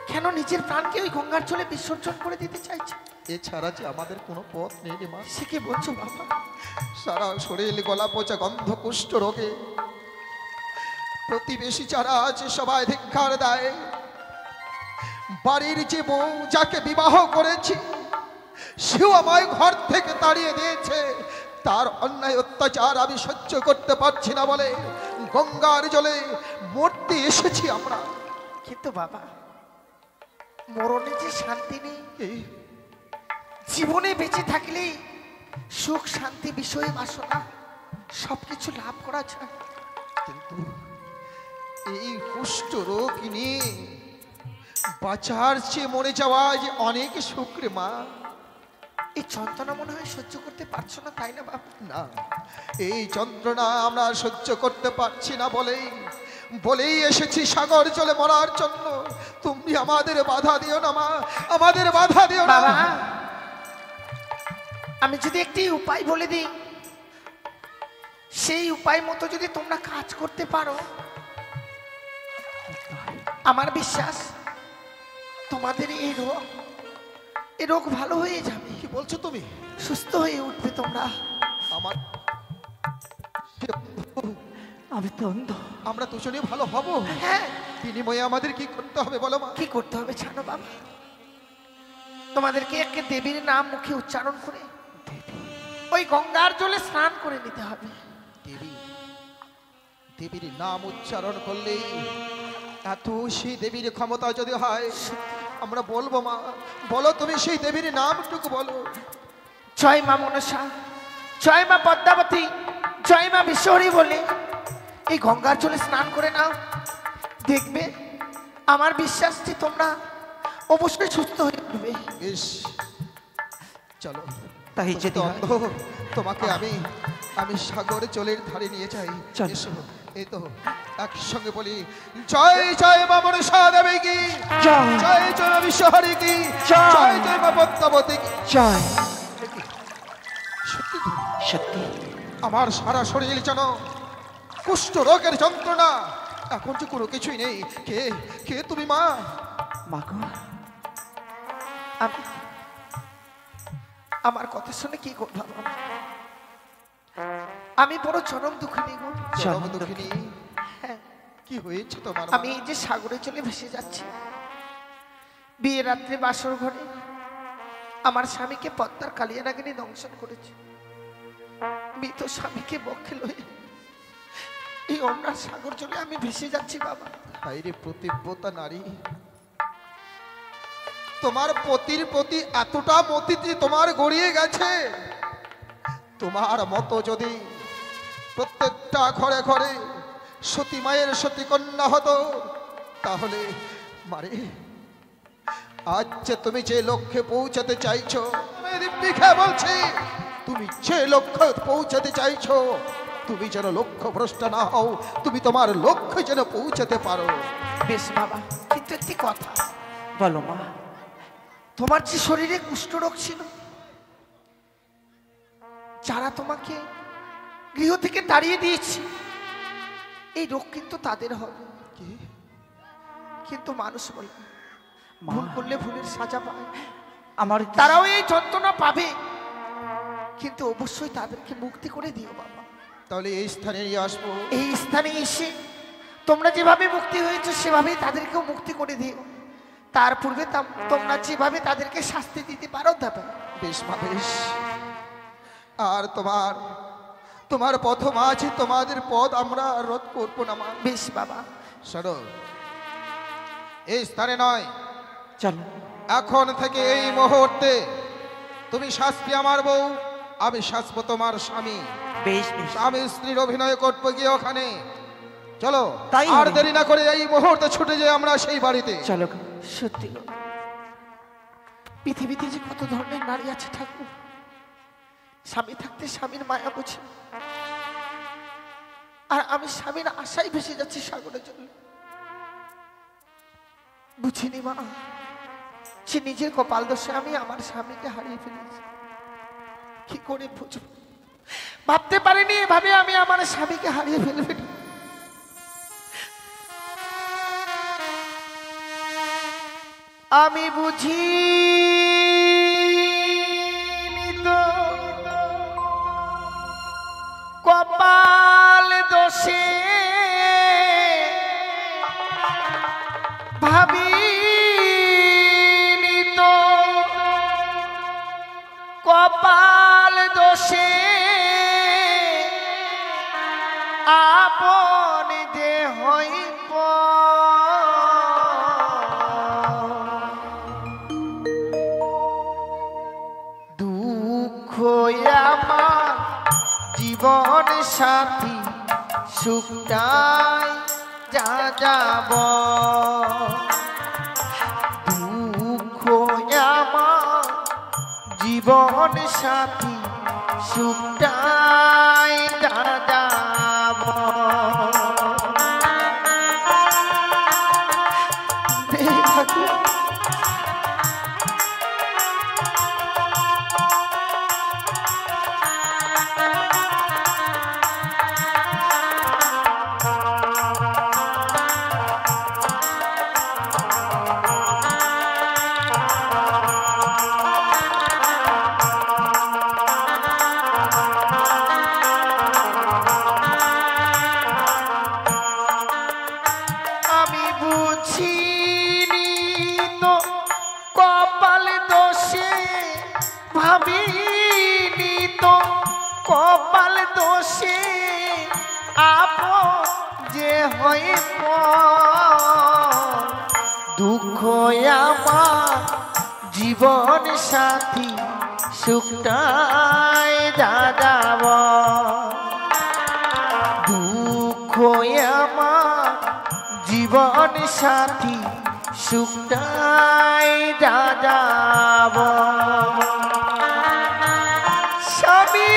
[SPEAKER 1] কেন নিজের প্রাণকে ওই গঙ্গার জলে বিসর্জন করে দিতে চাইছে
[SPEAKER 2] এছাড়া যে আমাদের কোনো পথ নেই রে মা
[SPEAKER 1] সে কি বলছো বাবা
[SPEAKER 2] সারা শরীর গলা পচা গন্ধ কুষ্ঠ রোগে প্রতিবেশী যারা আছে সবাই ধিক্কার দেয় বাড়ির যে বউ যাকে বিবাহ করেছি সেও আমায় ঘর থেকে তাড়িয়ে দিয়েছে তার অন্যায় অত্যাচার আমি সহ্য করতে পারছি না বলে গঙ্গার জলে মরতে এসেছি আমরা
[SPEAKER 1] কিন্তু বাবা মরণে যে শান্তি নেই
[SPEAKER 2] এই
[SPEAKER 1] জীবনে বেঁচে থাকলে সুখ শান্তি বিষয়ে বাসনা সবকিছু লাভ করা যায়
[SPEAKER 2] কিন্তু এই কুষ্ঠ রোগ নিয়ে বাঁচার চেয়ে মরে যাওয়া যে অনেক সুখ রে মা
[SPEAKER 1] এই যন্ত্রণা মনে হয় সহ্য করতে পারছো না তাই না বাবা
[SPEAKER 2] না এই যন্ত্রণা আমরা সহ্য করতে পারছি না বলেই বলেই এসেছি সাগর জলে মরার জন্য। তুমি আমাদের বাধা দিও না মা, আমাদের বাধা দিও না।
[SPEAKER 4] বাবা, আমি যদি একটি উপায় বলে দিই, সেই উপায় মতো যদি তোমরা কাজ করতে পারো, আমার বিশ্বাস তোমাদের এই রোগ ভালো হয়ে যাবে।
[SPEAKER 2] কি বলছো তুমি?
[SPEAKER 4] সুস্থ হয়ে উঠবে তোমরা।
[SPEAKER 2] আমার
[SPEAKER 5] আমি তো অন্ধ।
[SPEAKER 2] আমরা দুজনে ভালো হব।
[SPEAKER 4] হ্যাঁ,
[SPEAKER 2] বিনিময়ে আমাদের কি করতে হবে বলো মা?
[SPEAKER 4] কি করতে হবে জানো বাবা? তোমাদেরকে একটা দেবীর নাম মুখে উচ্চারণ করে ওই গঙ্গার জলে স্নান করে নিতে হবে।
[SPEAKER 2] দেবী, দেবীর নাম উচ্চারণ করলে এত সেই দেবীর ক্ষমতা যদি হয়, আমরা বলবো মা। বলো তুমি সেই দেবীর নামটুকু বলো।
[SPEAKER 4] জয় মা মনসা, জয় মা পদ্মাবতী, জয় মা বিশ্বহরী বলে এই গঙ্গার জলে স্নান করে নাও। দেখবে, আমার বিশ্বাস যে তোমরা অবশ্যই সুস্থ হয়ে উঠবে।
[SPEAKER 2] বেশ, চলো।
[SPEAKER 5] তাই
[SPEAKER 2] তুমি
[SPEAKER 5] যেতে
[SPEAKER 2] তো
[SPEAKER 5] হয়।
[SPEAKER 2] অন্ধ, তোমাকে আমি সাগরে জলের ধারে নিয়ে যাই।
[SPEAKER 5] চল।
[SPEAKER 2] এসো, এই তো একসঙ্গে বলি, জয় জয় মা মনসা দেবী কি
[SPEAKER 5] জয়।
[SPEAKER 2] জয় জয় মা বিশ্বহরী কি
[SPEAKER 5] জয়।
[SPEAKER 2] জয় জয় মা পদ্মাবতী কি।
[SPEAKER 5] জয়।
[SPEAKER 2] সত্যি তো,
[SPEAKER 5] সত্যি
[SPEAKER 2] আমার সারা শরীর যেন কুষ্ঠ রোগের যন্ত্রণা, এখন যে কোনো কিছুই নেই। কে কে তুমি মা?
[SPEAKER 5] মাগো,
[SPEAKER 4] আমার কথা শুনে কি করবো? আমি বড় চরম দুঃখিনী গো।
[SPEAKER 2] চরম দুঃখিনী।
[SPEAKER 4] হ্যাঁ,
[SPEAKER 2] কি হয়েছে তোমার?
[SPEAKER 4] আমি এই যে সাগরে চলে ভেসে যাচ্ছি, বিয়ে রাত্রে বাসর ঘরে আমার স্বামীকে পদ্মার কালিয়া নাগিনী দংশন করেছে। মৃত স্বামীকে বক্ষে লয়ে এই অন্যার সাগর জলে আমি ভেসে যাচ্ছি বাবা।
[SPEAKER 2] হায়রে প্রতিব্রতা নারী, তোমার পতির প্রতি এতটা মতি তোমার গড়িয়ে গেছে। তোমার মতো যদি প্রত্যেকটা ঘরে ঘরে সতী মায়ের সতী কন্যা হতো, তাহলে মারে আজ যে তুমি যে লক্ষ্যে পৌঁছাতে চাইছো, আমি দিব্যিখা বলছি, তুমি যে লক্ষ্যে পৌঁছাতে চাইছো, তুমি যেন লক্ষ্য ভ্রষ্ট না হও, তুমি তোমার লক্ষ্যে যেন পৌঁছাতে পারো।
[SPEAKER 4] বেশ বাবা, কিন্তু একটি কথা,
[SPEAKER 5] বলো মা।
[SPEAKER 4] তোমার যে শরীরে কুষ্ঠরোগ ছিল, যারা তোমাকে গৃহ থেকে তাড়িয়ে দিয়েছে, এই রোগ কিন্তু তাদের হবে।
[SPEAKER 2] কি?
[SPEAKER 4] কিন্তু মানুষ বলে
[SPEAKER 5] মা।
[SPEAKER 4] ভুল করলে ভুলের সাজা পায়।
[SPEAKER 5] আমার
[SPEAKER 4] তারাও এই যন্ত্রণা পাবে, কিন্তু অবশ্যই তাদেরকে মুক্তি করে দিও বাবা।
[SPEAKER 2] তাহলে এই স্থানে নিয়ে আসবো।
[SPEAKER 4] এই স্থানে এসে তোমরা যেভাবে মুক্তি হয়েছে সেভাবেই তাদেরকেও মুক্তি করে দিও। তার পূর্বে তোমরা যেভাবে তাদেরকে শাস্তি দিতে পারো দেবে।
[SPEAKER 2] বেশ মা, বেশ। আর তোমার পথ মাঝে তোমাদের পদ আমরা রোধ করবো না মা।
[SPEAKER 4] বেশ বাবা।
[SPEAKER 2] শোনো, এই স্থানে নয়,
[SPEAKER 5] চলো।
[SPEAKER 2] এখন থেকে এই মুহূর্তে তুমি শাস্তি আমার বউ, আমি শাসবো তোমার স্বামী।
[SPEAKER 5] বেশ বেশ।
[SPEAKER 2] স্বামী স্ত্রীর অভিনয় করবো গিয়ে ওখানে। চলো,
[SPEAKER 5] তাই
[SPEAKER 2] আর
[SPEAKER 5] হবে।
[SPEAKER 2] দেরি না করে এই মুহূর্তে ছুটে যাই আমরা সেই বাড়িতে।
[SPEAKER 5] চলো।
[SPEAKER 4] সত্যি গো, পৃথিবীতে যে কত ধরনের নারী আছে ঠাকুর। স্বামী থাকতে স্বামীর মায়া বুঝি, আর আমি স্বামীর আশায় ভেসে যাচ্ছি সাগরের জন্য। বুঝিনি মা, সে নিজের কপাল দোষে আমি আমার স্বামীকে হারিয়ে ফেলেছি। কি করে বুঝবো? ভাবতে পারিনি এভাবে আমি আমার স্বামীকে হারিয়ে ফেলবে। আমি বুঝি কপাল দোষে ভাবি তো কপাল দোষে আপন দেহই দুঃখ আমার জীবন সাথী সুখটাই যা যাব। দুঃখ আমার জীবন সাথী সুখটাই যা যাব। বুঝিনি তো কপাল দোষে, ভাবিনি তো কপাল দোষে, আপন যে হয়ে দুঃখ আমার জীবন সাথী সুখটাই দাদাব, দুঃখ আমার জীবন সাথী সুখটাই দাদাব। স্বামী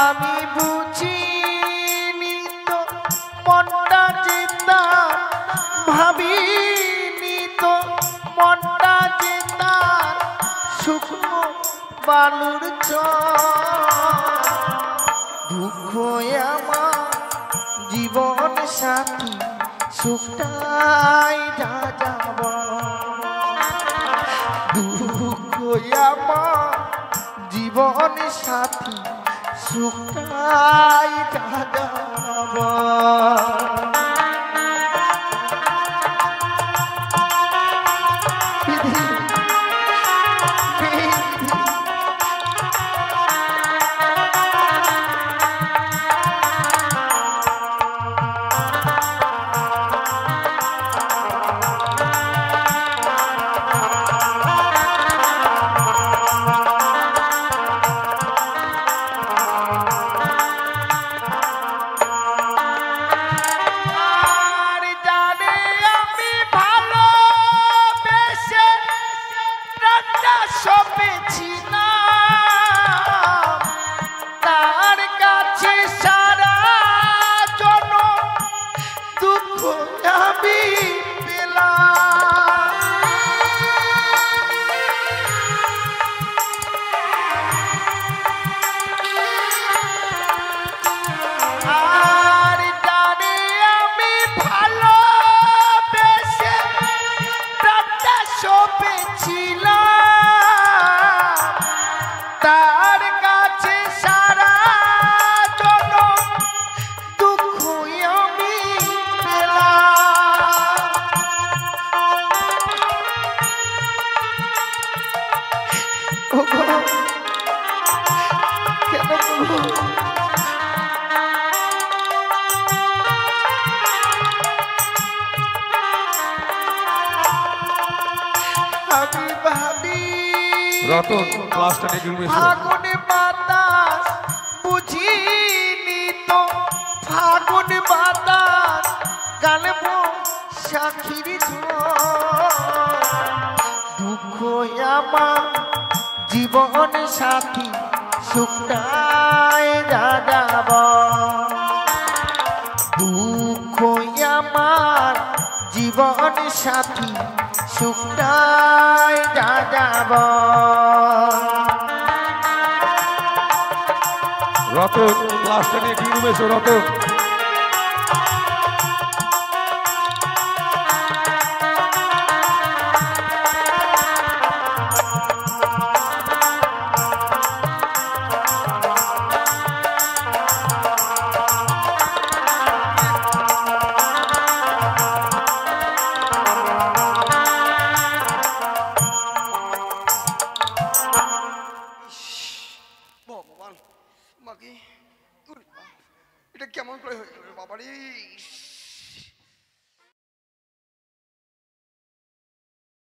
[SPEAKER 4] আমি বুঝিনি তো মনটা যেতা, ভাবিনি তো মনটা যেতা শুকনো বালুর দুঃখ আমার জীবন সাথী সুখটাই যাব, দুঃখ আমার জীবন সাথী সুখটাই যাব।
[SPEAKER 7] রতন ক্লাসটা নিয়ে
[SPEAKER 4] ফাগুন বাতাস বুঝিনি তো, ফাগুন বাতাস গানবো সাক্ষীর দুঃখ আমার জীবন সাথী সুখটায় দাদাব, দুঃখ আমার জীবন সাথী সুখটায় দাদাব।
[SPEAKER 7] রতন ক্লাসটা নিয়ে কি রুমে এসো রতন